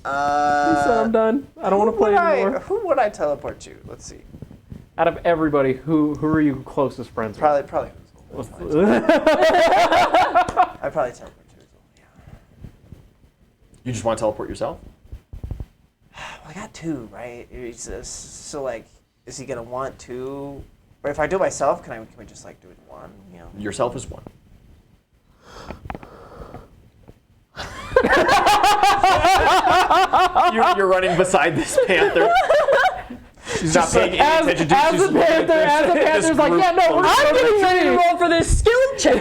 said, I'm done. I don't want to play anymore. Who would I teleport to? Let's see. Out of everybody, who are you closest friends Probably. with? I probably teleport to Uzul. Yeah. You just want to teleport yourself? Well, I got 2, right? So like, is he gonna want 2? Or if I do it myself, can we just like do it 1? You know. Yourself is 1. You're running beside this panther. She's not paying any attention to you. She's looking at this- Panther's like, yeah, no, we're I'm going getting ready to roll for this skill check.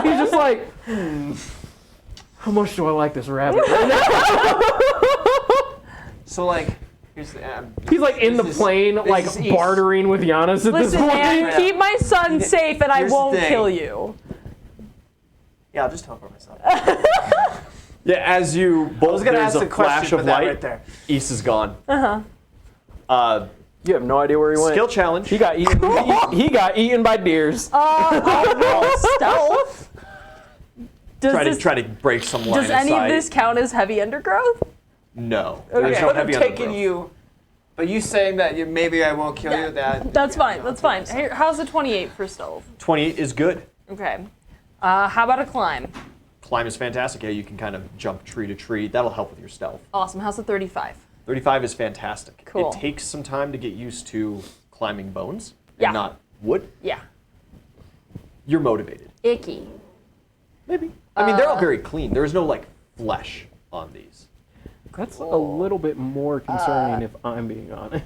He's just like, how much do I like this rabbit? So like, here's the. He's like in the plane, like is east. bartering with Giannis at this Listen, point. man, keep my son safe and I Here's the won't thing. kill you. Yeah, I'll just teleport myself. Yeah, as you both, was gonna there's ask a the question, flash of but that light. right there. East is gone. You have no idea where he went. Skill challenge. He got eaten. He got eaten by deers. I'll roll stealth. Does Try to break some line does of any sight. of this count as heavy undergrowth? No, there's Okay. no Would heavy have taken undergrowth. you. But you saying that maybe I won't kill you, That's fine. That's fine. Here, how's a 28 for stealth? 28 is good. Okay. How about a climb? Climb is fantastic. Yeah, you can kind of jump tree to tree. That'll help with your stealth. Awesome. How's a 35? 35 is fantastic. Cool. It takes some time to get used to climbing bones and Yeah. not wood. Yeah. You're motivated. Icky. Maybe. I mean, they're all very clean. There's no like flesh on these. That's a little bit more concerning if I'm being honest.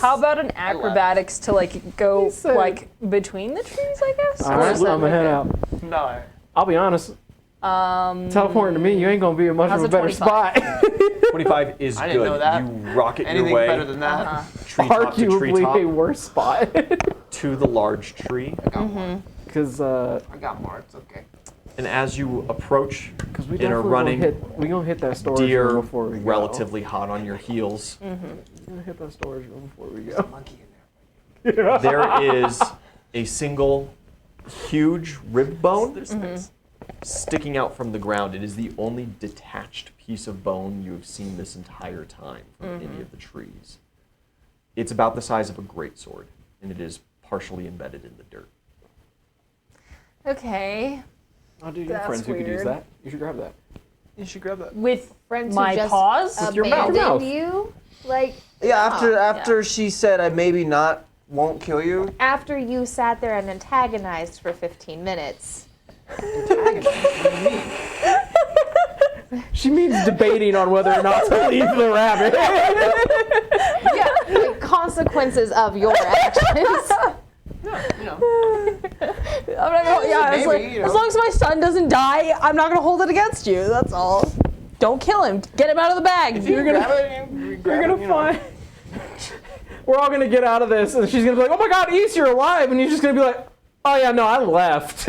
How about an acrobatics to like go said- like between the trees? I guess. All right, Or is that I'm gonna head okay? out. No. I'll be honest. Teleporting to me, you ain't gonna be in much How's of a a better 25? spot. 25 is I good. didn't know that. You rocket Anything your way better than that? treetop to Arguably treetop a worse spot. to the large tree. I got more. Because I got more. It's okay. And as you approach we in a running, we gonna hit that storage deer room before we go. relatively hot on your heels, We're gonna hit that storage room before we go. Monkey in there. there is a single huge rib bone There's space. sticking out from the ground. It is the only detached piece of bone you have seen this entire time from any of the trees. It's about the size of a greatsword, and it is partially embedded in the dirt. Okay. Oh, dude, you have That's friends who could use weird. that. You should grab that. You should grab that. With Friends my who just paws. your mouth. abandoned Mouth. you, like Yeah, after yeah. after she said I maybe not won't kill you. after you sat there and antagonized for 15 minutes. She means debating on whether or not to leave the rabbit. Yeah, like consequences of your actions. You know. I'm not gonna, yeah, Maybe, it's like, you know. as long as my son doesn't die, I'm not gonna hold it against you. That's all. Don't kill him. Get him out of the bag. You're gonna You're gonna find. We're all gonna get out of this, and she's gonna be like, "Oh my God, East, you're alive!" And you're just gonna be like, "Oh yeah, no, I left."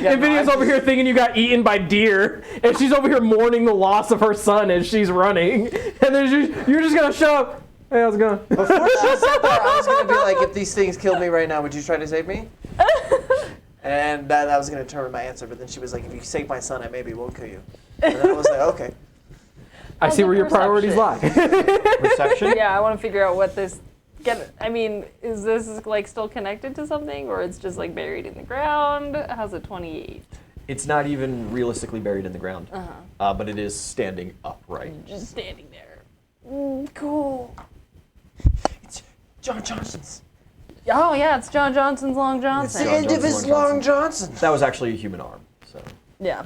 And Vinny's over here thinking you got eaten by deer, and she's over here mourning the loss of her son as she's running. And then you're just gonna show up. Hey, how's it going? Before she said that, I was gonna be like, if these things killed me right now, would you try to save me? And that was gonna determine my answer. But then she was like, if you save my son, I maybe won't kill you. And then I was like, okay. I see where your priorities lie. Perception? Yeah, I want to figure out what this. I mean, is this like still connected to something, or it's just like buried in the ground? How's it 28? It's not even realistically buried in the ground, but it is standing upright. Just standing there. Cool. It's John Johnson's. Oh yeah, it's John Johnson's Long It's Johnson. the end of Johnson, his Long Long Johnson. That was actually a human arm, so Yeah.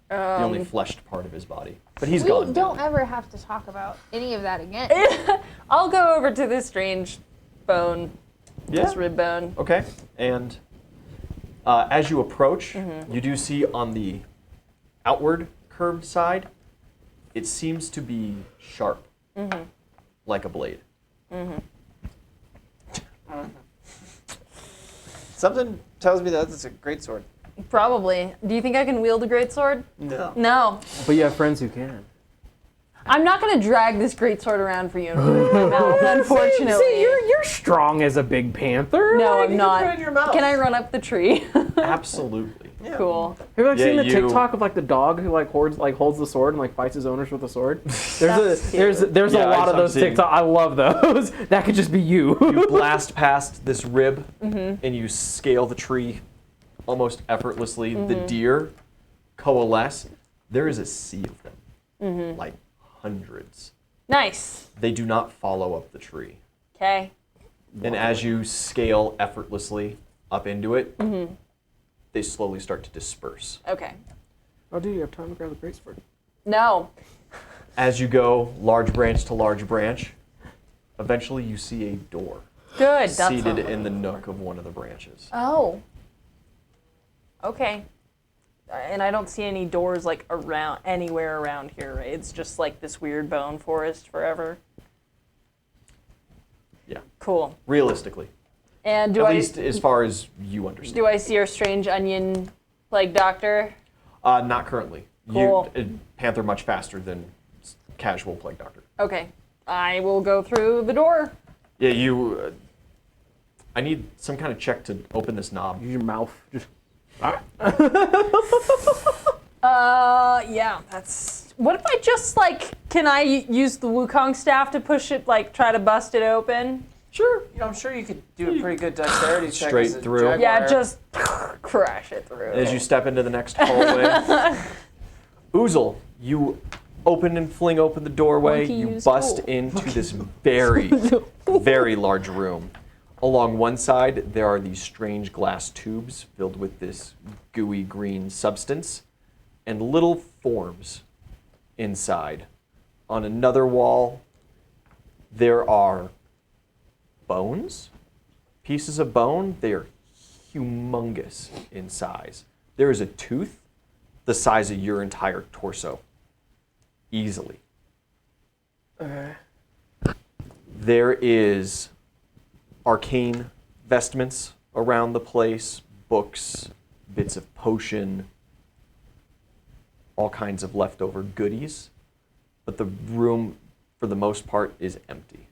the only fleshed part of his body. But he's We gone. don't now. ever have to talk about any of that again. I'll go over to this strange bone, Yeah. this rib bone. Okay, and as you approach, you do see on the outward curved side, it seems to be sharp, like a blade. Something tells me that it's a great sword. Probably. Do you think I can wield a greatsword? No. No. But you have friends who can. I'm not gonna drag this greatsword around for you and put it in my mouth, unfortunately. See, you're strong as a big panther. No, Like, I'm not. put it in your mouth. Can I run up the tree? Absolutely. Yeah. Cool. Have you like Yeah, seen the you- TikTok of like the dog who like holds the sword and like fights his owners with the sword? That's There's cute. a Yeah, lot of I'm those seeing- TikTok. I love those. That could just be you. You blast past this rib, and you scale the tree almost effortlessly. The deer coalesce. There is a sea of them, like hundreds. Nice. They do not follow up the tree. Okay. And as you scale effortlessly up into it, they slowly start to disperse. Okay. Oh, dude, you have time to grab the greatsword. No. As you go large branch to large branch, eventually you see a door Good. That's seated in the nook of one of the branches. Oh. Okay. And I don't see any doors like around anywhere around here, right? It's just like this weird bone forest forever. Yeah, Cool. realistically. And do At I least as far as you understand. do I see our strange onion plague doctor? Not currently. Cool. Panther much faster than casual plague doctor. Okay. I will go through the door. Yeah, you. I need some kind of check to open this knob. Use your mouth. Just. Yeah, that's. What if I just like? Can I use the Wukong staff to push it? Like, try to bust it open? Sure. I'm sure you could do a pretty good dexterity check. Straight as a through. jaguar. Yeah, just crash it through. As you step into the next hallway, Uzul, you open and fling open the doorway. Monkey You use bust tool. into this very, very large room. Along one side, there are these strange glass tubes filled with this gooey green substance and little forms inside. On another wall, there are bones, pieces of bone. They are humongous in size. There is a tooth the size of your entire torso, easily. Okay. There is arcane vestments around the place, books, bits of potion, all kinds of leftover goodies, but the room, for the most part, is empty.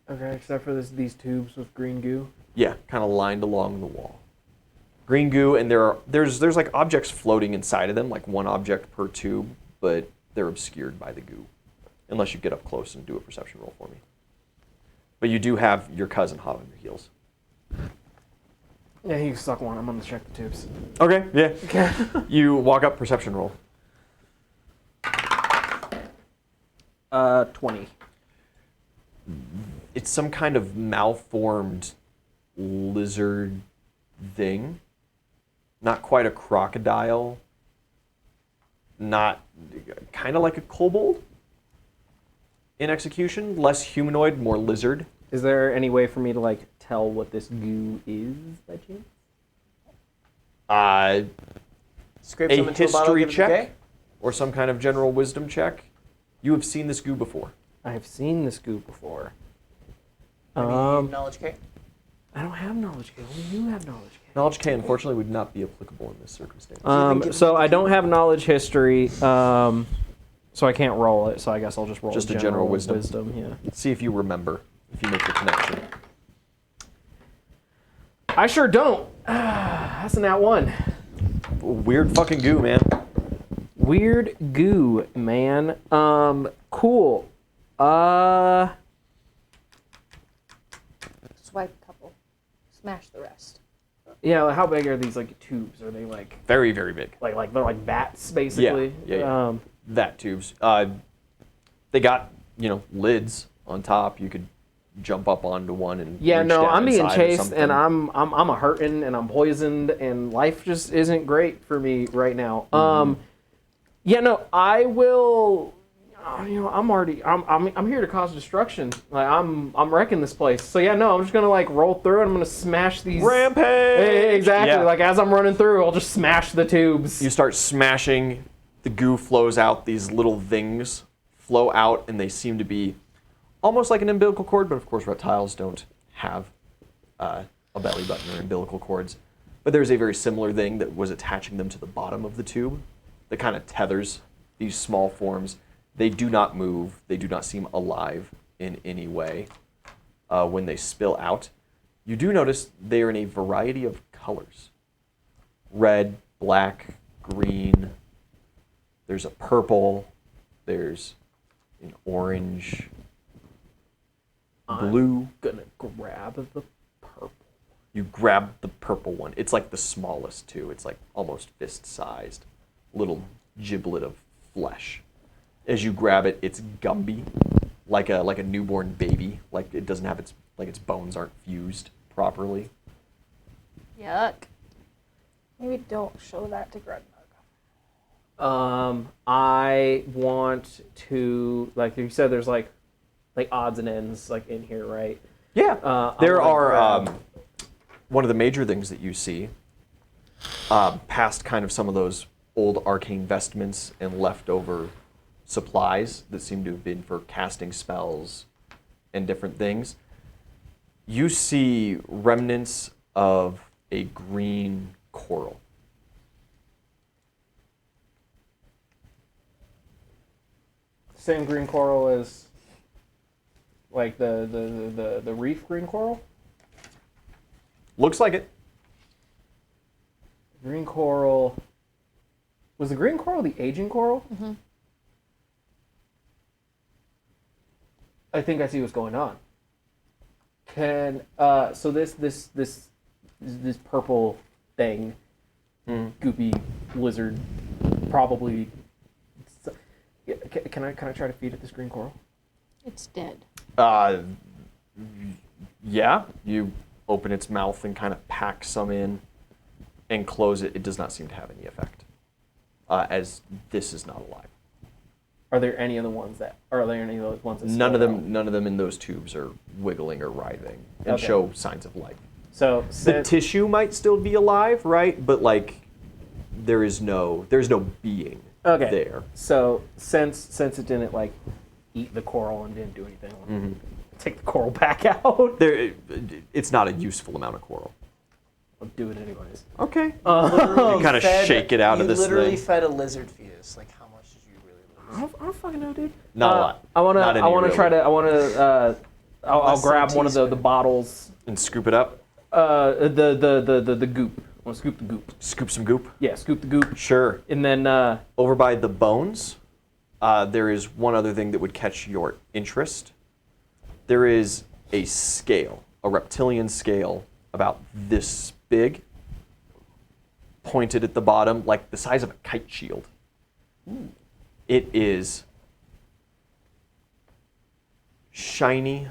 Okay, except for these tubes with green goo. Yeah, kind of lined along the wall. Green goo, and there's like objects floating inside of them, like one object per tube, but they're obscured by the goo, unless you get up close and do a perception roll for me. But you do have your cousin hot on your heels. Yeah, you suck one. I'm gonna check the tubes. Okay, yeah. Okay. You walk up, perception roll. 20. It's some kind of malformed lizard thing. Not quite a crocodile. Not kind of like a kobold in execution. Less humanoid, more lizard. Is there any way for me to like tell what this goo is by chance? Scrape A some into a bottle, history give it a check decay. or some kind of general wisdom check. You have seen this goo before. I have seen this goo before. Maybe knowledge K. I don't have knowledge K. Only you have knowledge K. Knowledge K, unfortunately, would not be applicable in this circumstance. So I don't have knowledge history. So I can't roll it. So I guess I'll just roll Just a general wisdom. Yeah. See if you remember, if you make the connection. I sure don't. That's an at one. Weird fucking goo, man. Weird goo, man. Cool. Swipe a couple. Smash the rest. Yeah. Like how big are these like tubes? Are they like Very, very big. they're like bats basically? Yeah. That tubes. They got, lids on top. You could jump up onto one and Yeah, reach no, down I'm being inside or chased something. and I'm a hurting and I'm poisoned and life just isn't great for me right now. Yeah, no, I will. I'm here to cause destruction. Like I'm wrecking this place. So yeah, no, I'm just gonna like roll through and I'm gonna smash these. Rampage! Exactly. Yeah. Like as I'm running through, I'll just smash the tubes. You start smashing, the goo flows out, these little things flow out, and they seem to be almost like an umbilical cord, but of course reptiles don't have a belly button or umbilical cords. But there's a very similar thing that was attaching them to the bottom of the tube that kind of tethers these small forms. They do not move. They do not seem alive in any way when they spill out. You do notice they are in a variety of colors. Red, black, green. There's a purple. There's an orange. Blue. Gonna grab the purple. You grab the purple one. It's like the smallest too. It's like almost fist-sized. Little giblet of flesh. As you grab it, it's Gumby, like a newborn baby. Like it doesn't have its bones aren't fused properly. Yuck. Maybe don't show that to Grudmug. I want to like you said. There's like odds and ends like in here, right? Yeah. I There wanna are grab- one of the major things that you see, past kind of some of those old arcane vestments and leftover supplies that seem to have been for casting spells and different things. You see remnants of a green coral. Same green coral as like the reef green coral. Looks like it. Green coral. Was the green coral the aging coral? Mm-hmm. I think I see what's going on. So this purple thing, goopy lizard, probably. Can I try to feed it this green coral? It's dead. Yeah. You open its mouth and kind of pack some in, and close it. It does not seem to have any effect, as this is not alive. Are there any other ones that? Are there any of those ones that? None of them in those tubes are wiggling or writhing and Okay. show signs of life. So The tissue might still be alive, right? But like, there's no being there. So since it didn't like eat the coral and didn't do anything, take the coral back out. It's not a useful amount of coral. I'll do it anyways. Okay. You kind of shake it out of this You literally thing. fed a lizard fetus. Like, how much did you really lose? I don't fucking know, dude. Not a lot. I wanna Not any, really. I'll Less than grab a one of the teaspoon. bottles. And scoop it up. The goop. I want to scoop the goop. Scoop some goop. Yeah, scoop the goop. Sure. And then Over by the bones, there is one other thing that would catch your interest. There is a scale, a reptilian scale, about this big, pointed at the bottom, like the size of a kite shield. It is shiny.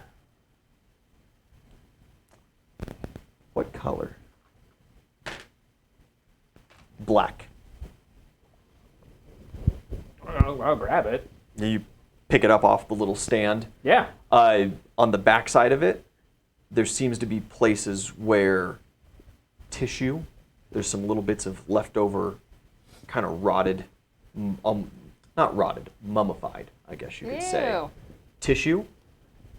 What color? Black. I'll grab it. You pick it up off the little stand. Yeah. On the back side of it, there seems to be places where tissue, there's some little bits of leftover, kind of rotted, not rotted, mummified, I guess you could say, Ew. tissue.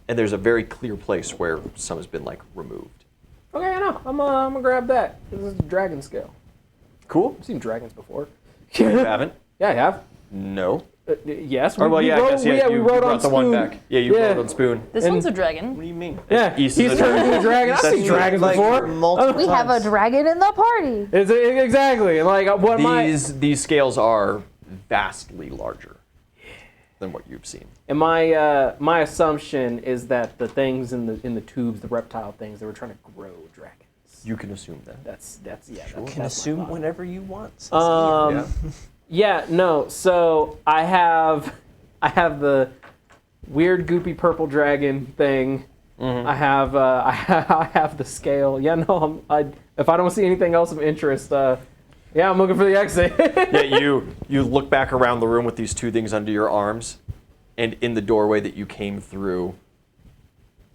And there's a very clear place where some has been like removed. Okay, I know. I'm gonna grab that. This is a dragon scale. Cool. I've seen dragons before. You haven't? Yeah, I have. No. Yes. Or well, yeah, I guess yeah. we You rode brought on the one Spoon. back. Yeah, you Yeah. rode on Spoon. This And- one's a dragon. What do you mean? Yeah, East he's is a turned into a dragon. I've That's seen dragons before. Multiple We have a times. dragon in the party. Exactly. Like what my These scales are vastly larger than what you've seen. and my assumption is that the things in the tubes, the reptile things, they were trying to grow dragons. You can assume that. That's yeah. You That's can my assume thought. whenever you want. Um, Yeah, no. So I have the weird goopy purple dragon thing. I have I have the scale. Yeah, no. If I don't see anything else of interest, yeah, I'm looking for the exit. Yeah, you look back around the room with these two things under your arms, and in the doorway that you came through,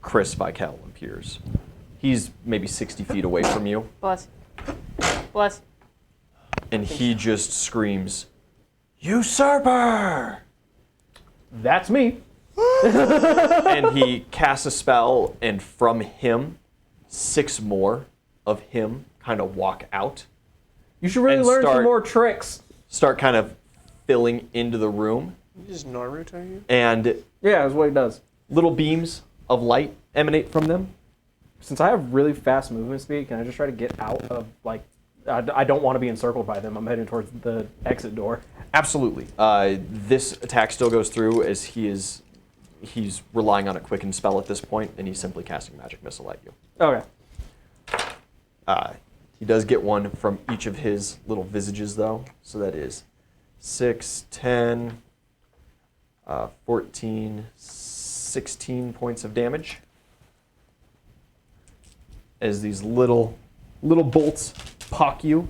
Chris Vikel appears. He's maybe 60 feet away from you, Bless. Bless. and he just screams, "Usurper!" That's me. And he casts a spell, and from him, 6 more of him kind of walk out, You should really And learn some start- more tricks. start kind of filling into the room, You just Naruto you? and Yeah, that's what he does. little beams of light emanate from them. Since I have really fast movement speed, can I just try to get out of like? I don't want to be encircled by them. I'm heading towards the exit door. Absolutely. This attack still goes through as he's relying on a quicken spell at this point, and he's simply casting magic missile at you. Okay. He does get one from each of his little visages, though. So that is 6, 10, 14, 16 points of damage. As these little bolts pock you,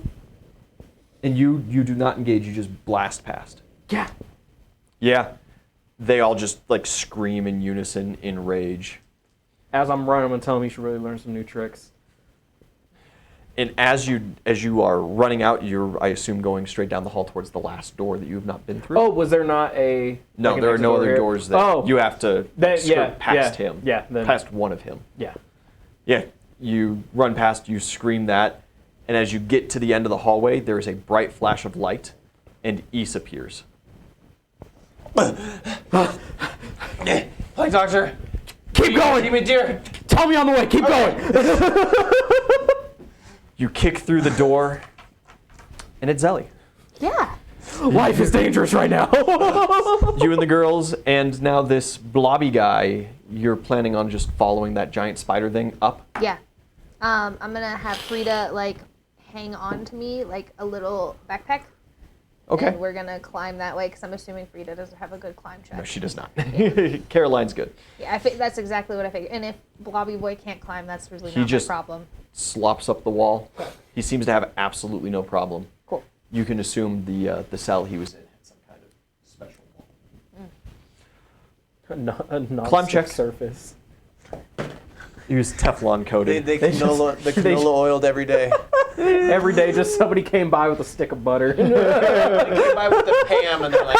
and you do not engage. You just blast past. Yeah. Yeah, they all just like scream in unison in rage. As I'm running, I'm gonna tell him you should really learn some new tricks. And as you are running out, you're, I assume, going straight down the hall towards the last door that you have not been through. Oh, was there not a? no, like an there are exit no door other here? doors that Oh, you have to That- skirt yeah, past yeah, him. yeah, then- past one of him. yeah. Yeah, you run past, you scream that, and as you get to the end of the hallway, there is a bright flash of light, and Ys appears. Hi, Doctor. Keep going. Keep it dear. Tell me on the way. Keep going. You kick through the door, and it's Zelly. Yeah. Life is dangerous right now. You and the girls, and now this blobby guy, you're planning on just following that giant spider thing up? Yeah. I'm gonna have Frida like hang on to me like a little backpack. Okay. And we're gonna climb that way because I'm assuming Frida doesn't have a good climb check. No, she does not. Caroline's good. Yeah, that's exactly what I figured. And if Blobby Boy can't climb, that's really He not just- my problem. Slops up the wall. He seems to have absolutely no problem. Cool. You can assume the cell he was in had some kind of special wall. A non-stick Climb check. surface. He was Teflon coated. They canola, the canola oiled every day. Every day, just somebody came by with a stick of butter. They came by with the Pam and they're like,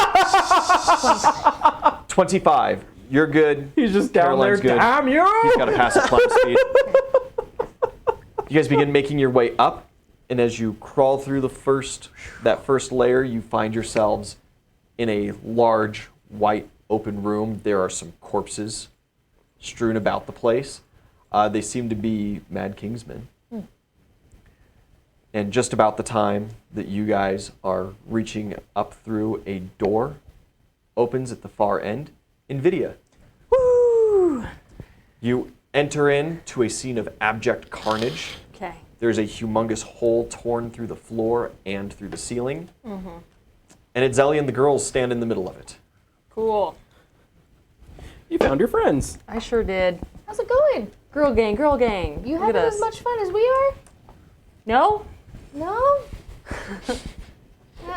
25. You're good. He's just down Caroline's there. good. Damn you! He's got to pass a climb speed. You guys begin making your way up, and as you crawl through that first layer, you find yourselves in a large, white, open room. There are some corpses strewn about the place. They seem to be Mad Kingsmen. And just about the time that you guys are reaching up through, a door opens at the far end. NVIDIA. Woo! You enter into a scene of abject carnage. Okay. There's a humongous hole torn through the floor and through the ceiling. And Itzeli and the girls stand in the middle of it. Cool. You found your friends. I sure did. How's it going? Girl gang, girl gang. You Look at having us. as much fun as we are? No? No?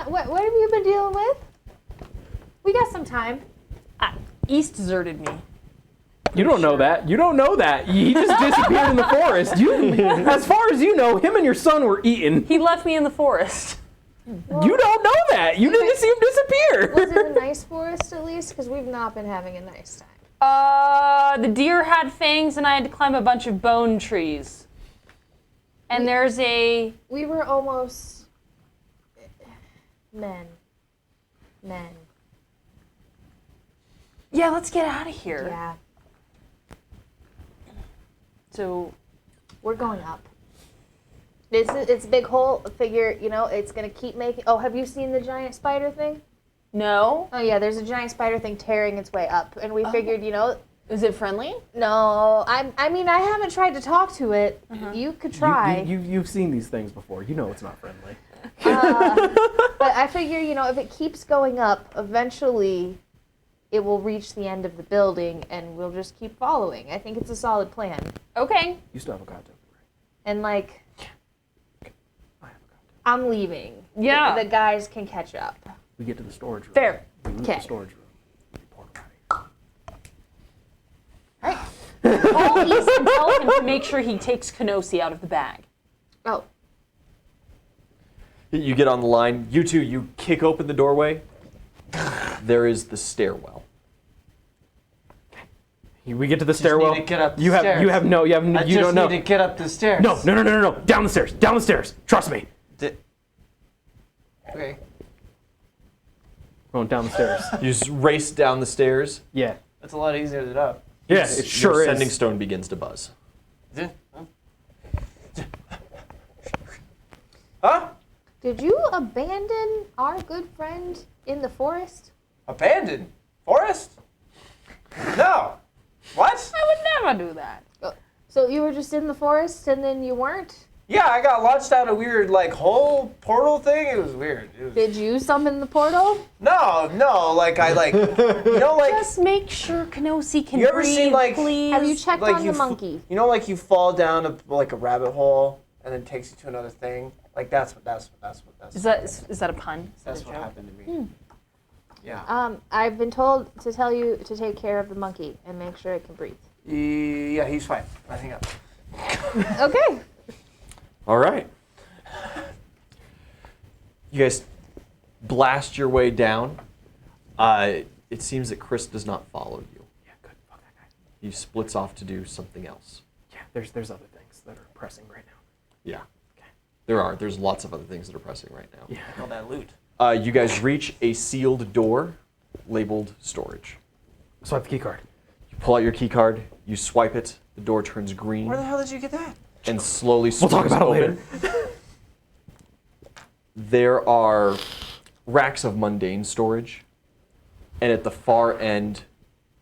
What have you been dealing with? We got some time. East deserted me. You don't know that. You don't know that. He just disappeared in the forest. As far as you know, him and your son were eaten. He left me in the forest. You don't know that. You didn't see him disappear. Was it a nice forest at least? Because we've not been having a nice time. The deer had fangs and I had to climb a bunch of bone trees. And there's a... We were almost men. Yeah, let's get out of here. Yeah, So, we're going up. It's a big hole. Figure, it's gonna keep making. Oh, have you seen the giant spider thing? no? Oh yeah, there's a giant spider thing tearing its way up, and we figured, Is it friendly? no. I mean, I haven't tried to talk to it. You could try. You've seen these things before. You know it's not friendly. But I figure, if it keeps going up, eventually it will reach the end of the building and we'll just keep following. I think it's a solid plan. Okay. You still have a goddamn right. And I have a goddamn. I'm leaving. Yeah. The guys can catch up. We get to the storage room. Fair. We leave Okay. the storage room. Report ready. Call East and tell him to make sure he takes Kenosi out of the bag. Oh, You get on the line. You two, you kick open the doorway. There is the stairwell. We get to the stairwell. need to get up the you have stairs. you have no you have I you just don't know. need to get up the stairs. No. Down the stairs. Trust me. Okay. Going down the stairs. You just race down the stairs. Yeah. That's a lot easier than up. Yeah, it sure Your is. sending stone begins to buzz. Huh? did you abandon our good friend in the forest? Abandoned? Forest? No. What? I would never do that. So you were just in the forest and then you weren't? Yeah, I got launched out a weird hole portal thing. It was weird. Did you summon the portal? No, Just make sure Kenosi can You ever breathe, seen, please. Have you checked on the monkey? you fall down a rabbit hole and then it takes you to another thing. That's Is that a pun? Is that that's a what joke? happened to me. Yeah. I've been told to tell you to take care of the monkey and make sure it can breathe. Yeah, he's fine. I hang up. Okay. All right. You guys blast your way down. It seems that Chris does not follow you. Yeah, good. Fuck that guy. He splits off to do something else. Yeah, there's other things that are pressing right now. Yeah. There's lots of other things that are pressing right now. Yeah. All that loot. You guys reach a sealed door labeled storage. Swipe the key card. You pull out your key card, you swipe it, the door turns green Where the hell did you get that? and slowly We'll talk swings about it open. There are racks of mundane storage, and at the far end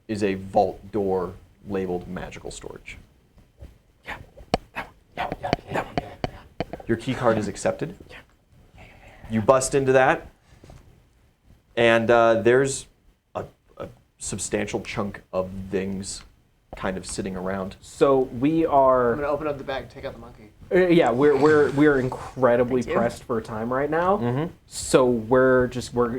is a vault door labeled magical storage. Your key card is accepted. You bust into that, and there's a substantial chunk of things kind of sitting around. So we are. I'm gonna open up the bag, take out the monkey. Yeah, we're incredibly Thank you. pressed for time right now. So we're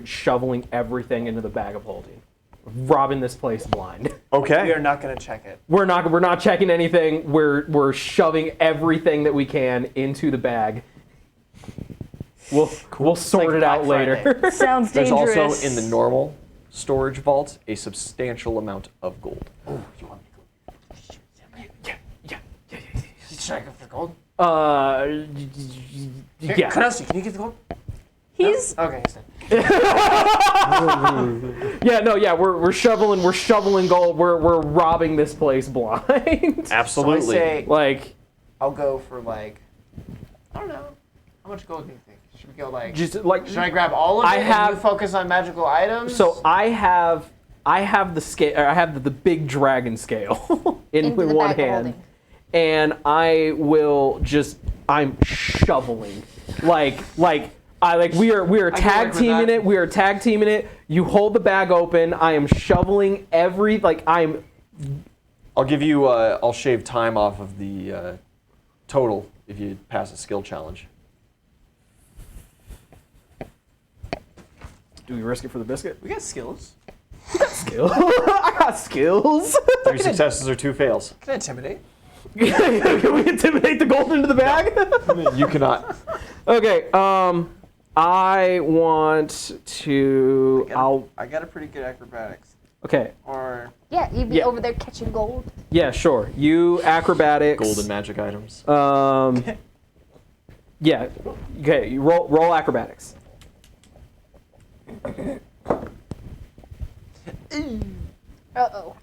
shoveling everything into the bag of holding, robbing this place blind. Okay. We are not gonna check it. We're not checking anything. We're shoving everything that we can into the bag. We'll sort like it out Black later. Friday. Sounds There's dangerous. also in the normal storage vault a substantial amount of gold. Should I go for the gold? Yeah. Knossi, can you get the gold? He's Okay, he's dead. Yeah, no, yeah, we're shoveling gold. We're robbing this place blind. Absolutely. So I say, Like, I'll go for like, I don't know. How much gold do you think? Should we go like? just like Should I grab all of it? I and have- you focus on magical items. so I have the scale. I have the big dragon scale in Into the one bag of hand, holding. and I will just I'm shoveling like we are can tag work with teaming that. it. We are tag teaming it. You hold the bag open. I am shoveling every I'm. I'll give you. I'll shave time off of the total if you pass a skill challenge. Do we risk it for the biscuit? we got skills. Skill. I got skills. 3 successes or 2 fails. Can I intimidate? Can we intimidate the gold into the bag? You cannot. Okay. I want to. I got a pretty good acrobatics. Okay. Or Yeah, you'd be Yeah. over there catching gold. Yeah, sure. You acrobatics. Golden magic items. Yeah. Okay. You roll acrobatics. Uh-oh.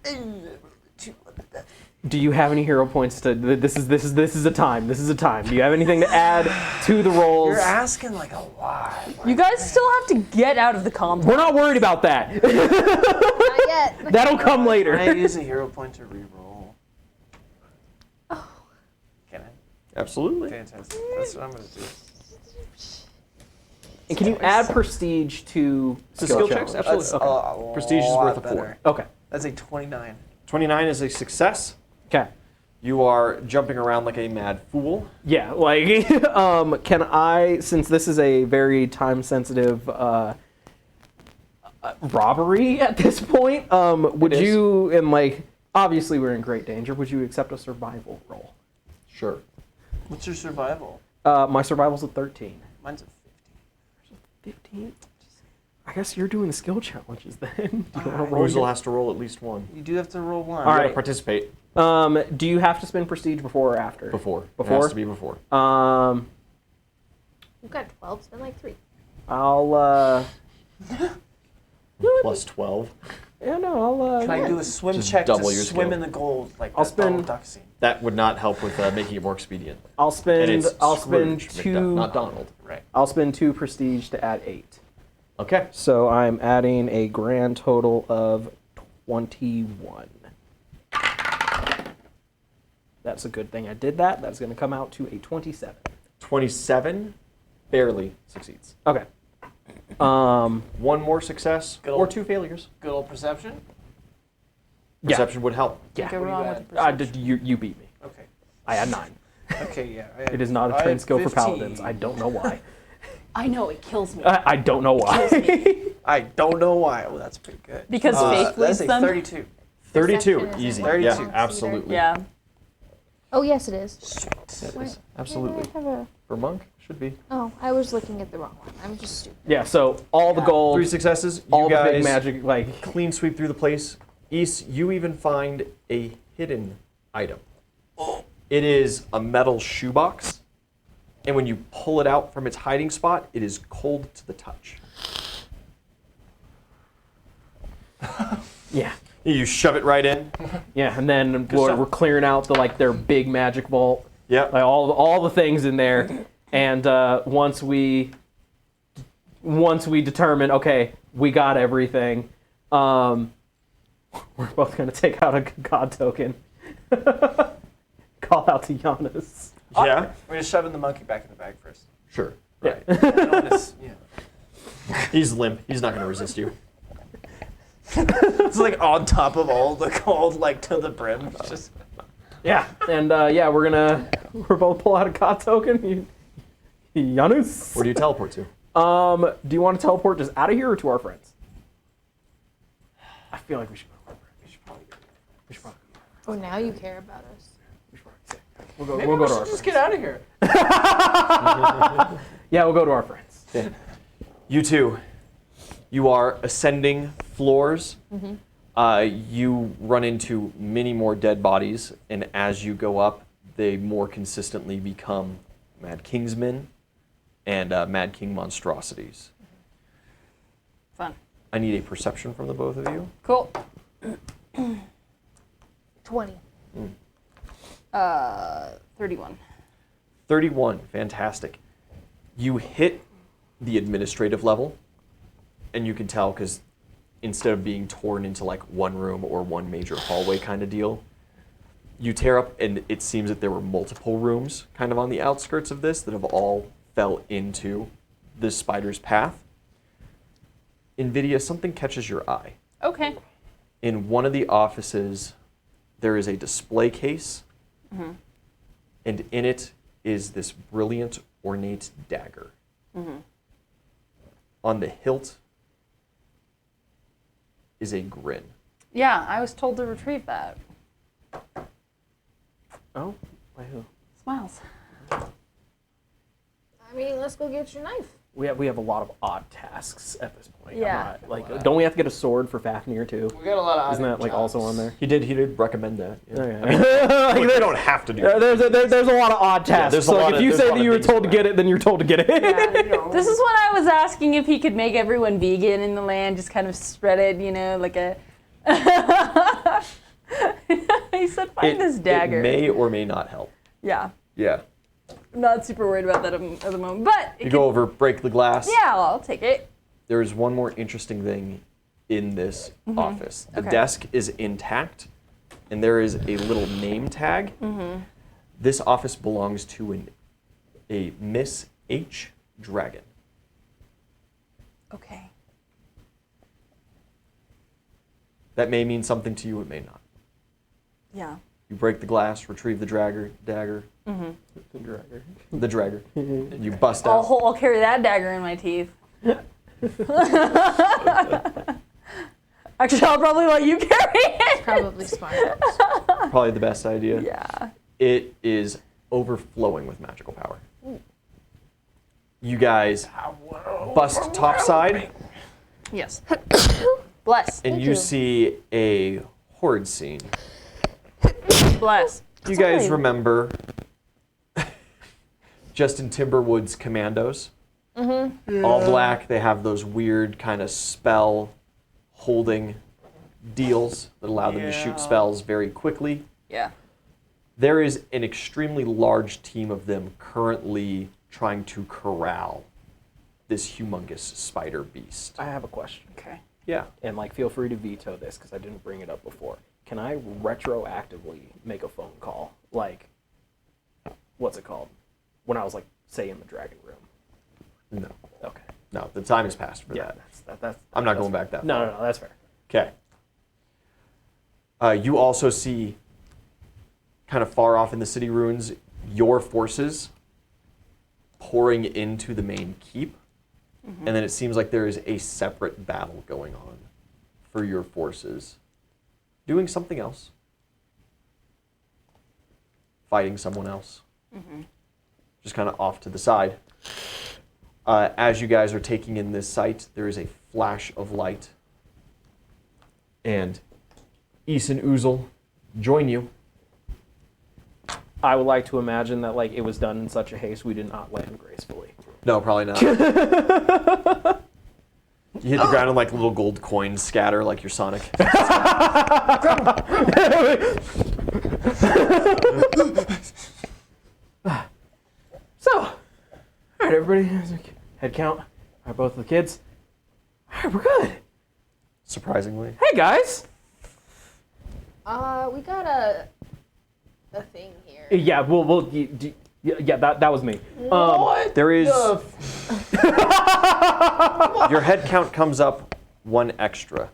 Do you have any hero points to? This is a time. This is a time. Do you have anything to add to the rolls? you're asking like a lot. you guys still have to get out of the combat. We're not worried about that. Not yet. That'll come later. Can I use a hero point to re-roll? Oh. Can I? Absolutely. Fantastic. That's what I'm gonna do. And can you add prestige to To skill checks? challenge? Absolutely. That's Okay. a Prestige is lot worth a 4. better. Okay. That's a 29. 29 is a success. Okay. You are jumping around like a mad fool. Yeah, like, can I, since this is a very time-sensitive robbery at this point, would It is. you, and like, obviously we're in great danger, would you accept a survival roll? Sure. What's your survival? My survival's a 13. Mine's a 15? I guess you're doing the skill challenges then. Do you want to roll? Uzul has to roll at least one. 50. You do have to roll one. All You gotta right. participate Do you have to spend prestige before or after? before. Before? It has to be before. You've got 12, spend like 3. I'll, Plus 12. yeah, no, I'll, Can I do a swim Just check to double your swim skill. in the gold like I'll that Donald spend- Duck scene? That would not help with making it more expedient. I'll And spend, it's I'll spend Scrooge 2, McDuck, not Donald. Right. I'll spend 2 prestige to add 8. Okay. So I'm adding a grand total of 21. That's a good thing I did that. That's going to come out to a 27. 27 barely succeeds. Okay. One more success Good or old- 2 failures. Good old perception. Yeah. Perception would help. Yeah. Go What do you wrong got? with the perception. You beat me. Okay. I had 9. Okay, yeah. It is not a I trained had skill for 15. paladins. I don't know why. I know it kills me I don't know why. I don't know why. Oh, that's pretty good. because faith That's leads a them. 32. 32, Perception is easy. a 32. Yeah, consider. absolutely. Yeah. Oh, yes, it is. That Where- is absolutely. where do I have a- For monk, should be. Oh, I was looking at the wrong one. I'm just stupid. Yeah, so all the gold, 3 successes. You all the guys big magic, like, clean sweep through the place. East, you even find a hidden item. It is a metal shoebox, and when you pull it out from its hiding spot, it is cold to the touch. yeah. You shove it right in. Yeah, and then stuff. we're clearing out their big magic vault. Yep. Like all the things in there, and once we once we determine, okay, we got everything, we're both going to take out a god token. Call out to Giannis. Yeah. We're just shoving the monkey back in the bag first. Sure. Right. I don't want to, He's limp. He's not going to resist you. It's like on top of all the gold, like to the brim. It's just Yeah, and we're both pull out a god token. Giannis. Where do you teleport to? Do you want to teleport just out of here or to our friends? I feel like we should go to our friends. We should probably Oh, now you care about us. We'll go. maybe We'll we go to should our just friends. get out of here. Yeah, we'll go to our friends. Yeah. You two, you are ascending floors. You run into many more dead bodies, and as you go up, they more consistently become Mad Kingsmen and Mad King monstrosities. Fun. I need a perception from the both of you. Cool. 20. 31. 31, fantastic. You hit the administrative level, and you can tell because instead of being torn into like one room or one major hallway kind of deal, you tear up, and it seems that there were multiple rooms kind of on the outskirts of this that have all fell into this spider's path. Invidia, something catches your eye. Okay. In one of the offices, there is a display case, and in it is this brilliant, ornate dagger. On the hilt is a grin. Yeah, I was told to retrieve that. Oh, by who? Smiles. I mean, let's go get your knife. We have a lot of odd tasks at this point. Yeah. Don't we have to get a sword for Fafnir too? We got a lot of. Isn't that like also on there? He did recommend that. Yeah. Okay. Like, they don't have to do that. There's a lot of odd tasks. there's a so lot if of- you there's say a lot that of you were things told to to get it, then you're told to get it. This is when I was asking if he could make everyone vegan in the land, just kind of spread it, like a. He said, find this dagger. It may or may not help. Yeah. Yeah. I'm not super worried about that at the moment, but. You go over, break the glass. Yeah, I'll take it. There is one more interesting thing in this office. The Okay. desk is intact, and there is a little name tag. This office belongs to a Miss H. Dragon. Okay. That may mean something to you, it may not. Yeah. You break the glass, retrieve the dagger, the dragger, and you bust out. I'll carry that dagger in my teeth. Actually, I'll probably let you carry it. Probably smart. Probably the best idea. Yeah. It is overflowing with magical power. You guys bust topside, Yes. Bless. and Thank you you. see a horde scene. Bless. You guys Sorry. remember Justin Timberwood's Commandos? All black. They have those weird kind of spell holding deals that allow them to shoot spells very quickly. Yeah. There is an extremely large team of them currently trying to corral this humongous spider beast. I have a question. Okay. Yeah. And feel free to veto this because I didn't bring it up before. Can I retroactively make a phone call? What's it called? When I was say in the dragon room. No. Okay. No, the time has passed for Yeah, that. that's I'm not that's going fair. back that No, far. no, that's fair. Okay. You also see, kind of far off in the city ruins, your forces pouring into the main keep. And then it seems like there is a separate battle going on for your forces. Doing something else. Fighting someone else. Just kind of off to the side. As you guys are taking in this sight, there is a flash of light. And Ys and Uzul join you. I would like to imagine that it was done in such a haste we did not land gracefully. No, probably not. You hit the ground and little gold coins scatter like your Sonic. So, all right, everybody, head count. All right, both of the kids. All right, we're good. Surprisingly. Hey, guys. We got a thing here. Yeah, yeah, that was me. There is. Your head count comes up 1 extra.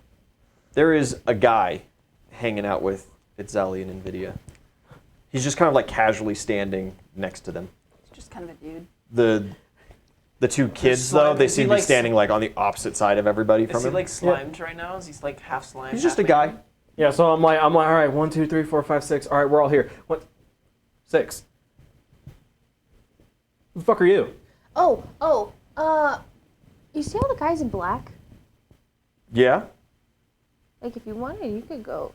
There is a guy hanging out with Itzali and Nvidia. He's just kind of like casually standing next to them. It's just kind of a dude. The 2 kids slime- though, they is he seem to be like standing like on the opposite side of everybody from Is he him. like slimed right now? Is he like half slime? He's just a half guy. man? Yeah, so I'm like, all right, 1, 2, 3, 4, 5, 6. All right, we're all here. What? 6. Who the fuck are you? You see all the guys in black? Yeah. Like, if you wanted, you could go.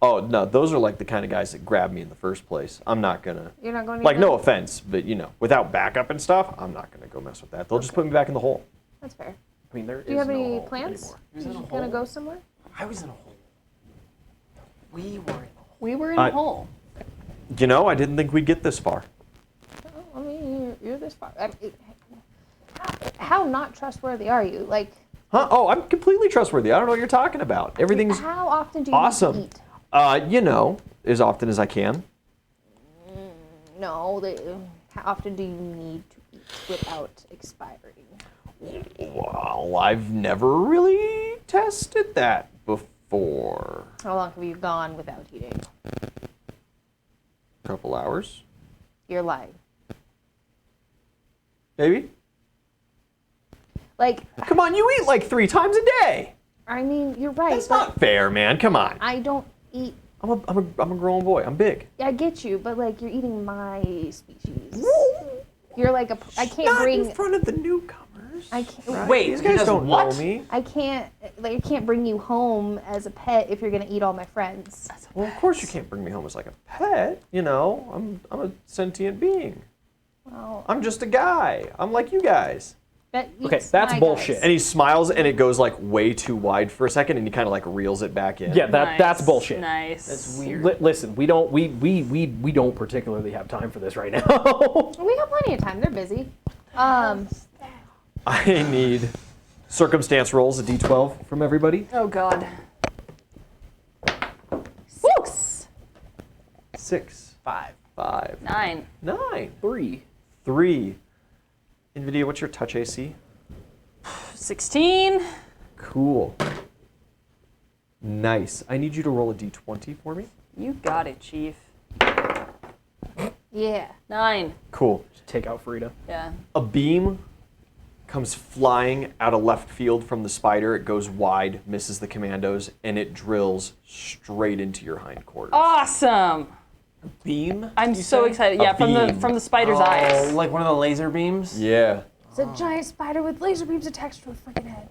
Oh no, those are like the kind of guys that grabbed me in the first place. I'm not gonna. You're not going to Like, no offense, but without backup and stuff, I'm not gonna go mess with that. They'll just put me back in the hole. That's fair. I mean, there Do you is have no any hole plans? anymore. He was in a You gonna hole. go somewhere? I was in a hole. We were in a hole. We were in a hole. I didn't think we'd get this far. Oh, I mean, you're this far. How not trustworthy are you? Like, Huh? Oh, I'm completely trustworthy. I don't know what you're talking about. Everything's how often do you awesome. need to eat? As often as I can. No, how often do you need to eat without expiring? Well, I've never really tested that before. How long have you gone without eating? Couple hours, You're lying. maybe. Like, Come on, you eat like 3 times a day. I mean, you're right, That's but not fair, man. Come on. I don't eat. I'm a grown boy. I'm big. I get you, but like, you're eating my species. You're like I can't Not bring. in front of the newcomers. I can't. right? Wait, These he guys does don't what? know me. I can't. Like, I can't bring you home as a pet if you're gonna eat all my friends. Well, of course you can't bring me home as like a pet. I'm a sentient being. Well, I'm just a guy. I'm like you guys. that Okay, eats that's my bullshit. guys. And he smiles, and it goes like way too wide for a second, and he kind of like reels it back in. Yeah, that's Nice, bullshit. Nice. That's weird. Listen, we don't particularly have time for this right now. We have plenty of time. They're busy. I need circumstance rolls, a d12 from everybody. Oh God. 6. 6, 5. 5, 9. 9, 3. 3. NVIDIA, what's your touch AC? 16. Cool. Nice. I need you to roll a d20 for me. You got it, Chief. Yeah. 9. Cool. Take out Frida. Yeah. A beam comes flying out of left field from the spider. It goes wide, misses the commandos, and it drills straight into your hindquarters. Awesome. Beam? I'm you so say? excited. A Yeah, from beam. the spider's Oh, eyes. like one of the laser beams? Yeah. It's a giant spider with laser beams attached to a freaking head.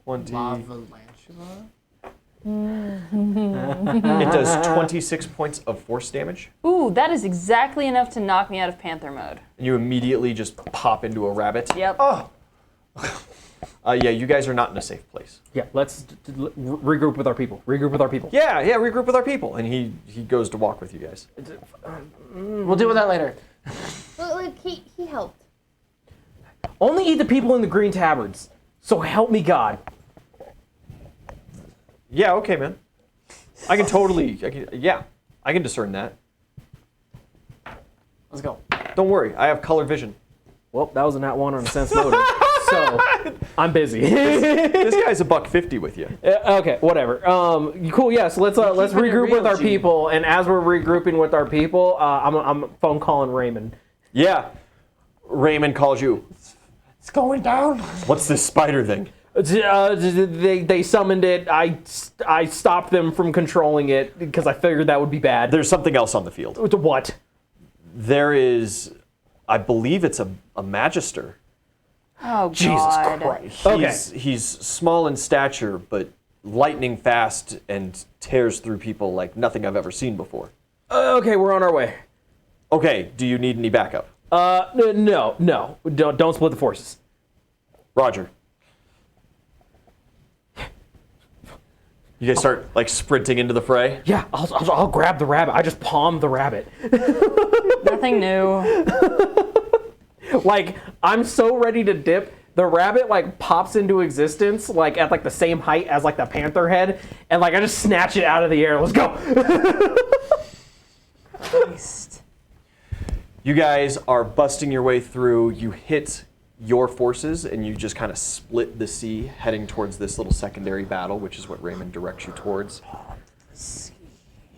20. Lantula? It does 26 points of force damage. Ooh, that is exactly enough to knock me out of Panther mode. And you immediately just pop into a rabbit. Yep. Oh. Yeah, you guys are not in a safe place. Yeah, let's regroup with our people. Regroup with our people. Yeah, regroup with our people. And he goes to walk with you guys. We'll deal with that later. But like he helped. Only eat the people in the green tabards. So help me God. Yeah, okay, man. I can totally, I can discern that. Let's go. Don't worry, I have color vision. Well, that was a nat 1 on a sense motive. So I'm busy. This guy's $150 with you. Okay, whatever. Cool. Yeah. So let's keeping it regroup with real, our G. people. And as we're regrouping with our people, I'm phone calling Raymond. Yeah. Raymond calls you. It's going down. What's this spider thing? They summoned it. I stopped them from controlling it because I figured that would be bad. There's something else on the field. What? There is, I believe it's a magister. Oh, God. Jesus Christ. Okay. He's small in stature, but lightning fast and tears through people like nothing I've ever seen before. Okay, we're on our way. Okay, do you need any backup? No. Don't split the forces. Roger. You guys start like sprinting into the fray? Yeah, I'll grab the rabbit. I just palmed the rabbit. Nothing new. Like, I'm so ready to dip the rabbit like pops into existence like at like the same height as like the panther head, and like I just snatch it out of the air. Let's go. Christ. You guys are busting your way through. You hit your forces, and you just kind of split the sea, heading towards this little secondary battle, which is what Raymond directs you towards.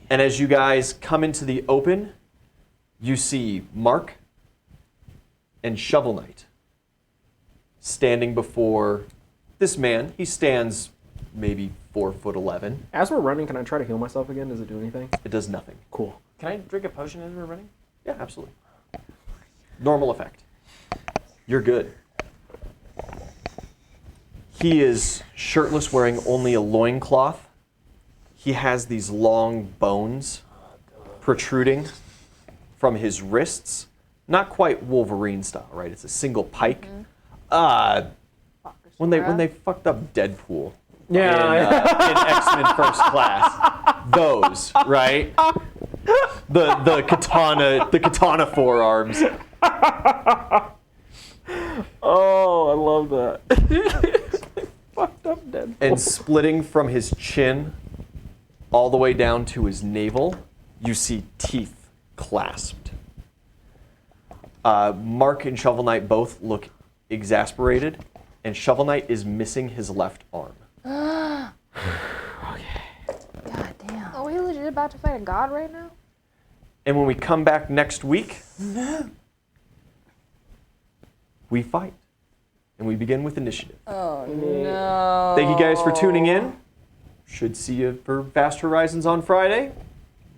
And as you guys come into the open, you see Mark and Shovel Knight standing before this man. He stands maybe 4'11". As we're running, can I try to heal myself again? Does it do anything? It does nothing. Cool. Can I drink a potion as we're running? Yeah, absolutely. Normal effect. You're good. He is shirtless, wearing only a loincloth. He has these long bones protruding from his wrists. Not quite Wolverine style, right? It's a single pike. When they fucked up Deadpool in X-Men First Class, those, right? The katana forearms. Oh, I love that. Fucked up Deadpool. And splitting from his chin all the way down to his navel, you see teeth clasped. Mark and Shovel Knight both look exasperated, and Shovel Knight is missing his left arm. God damn. Are we legit about to fight a god right now? And when we come back next week, we fight. And we begin with initiative. Oh no. Thank you guys for tuning in. Should see you for Vast Horizons on Friday.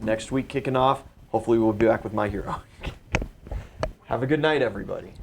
Next week kicking off. Hopefully we'll be back with My Hero. Have a good night, everybody.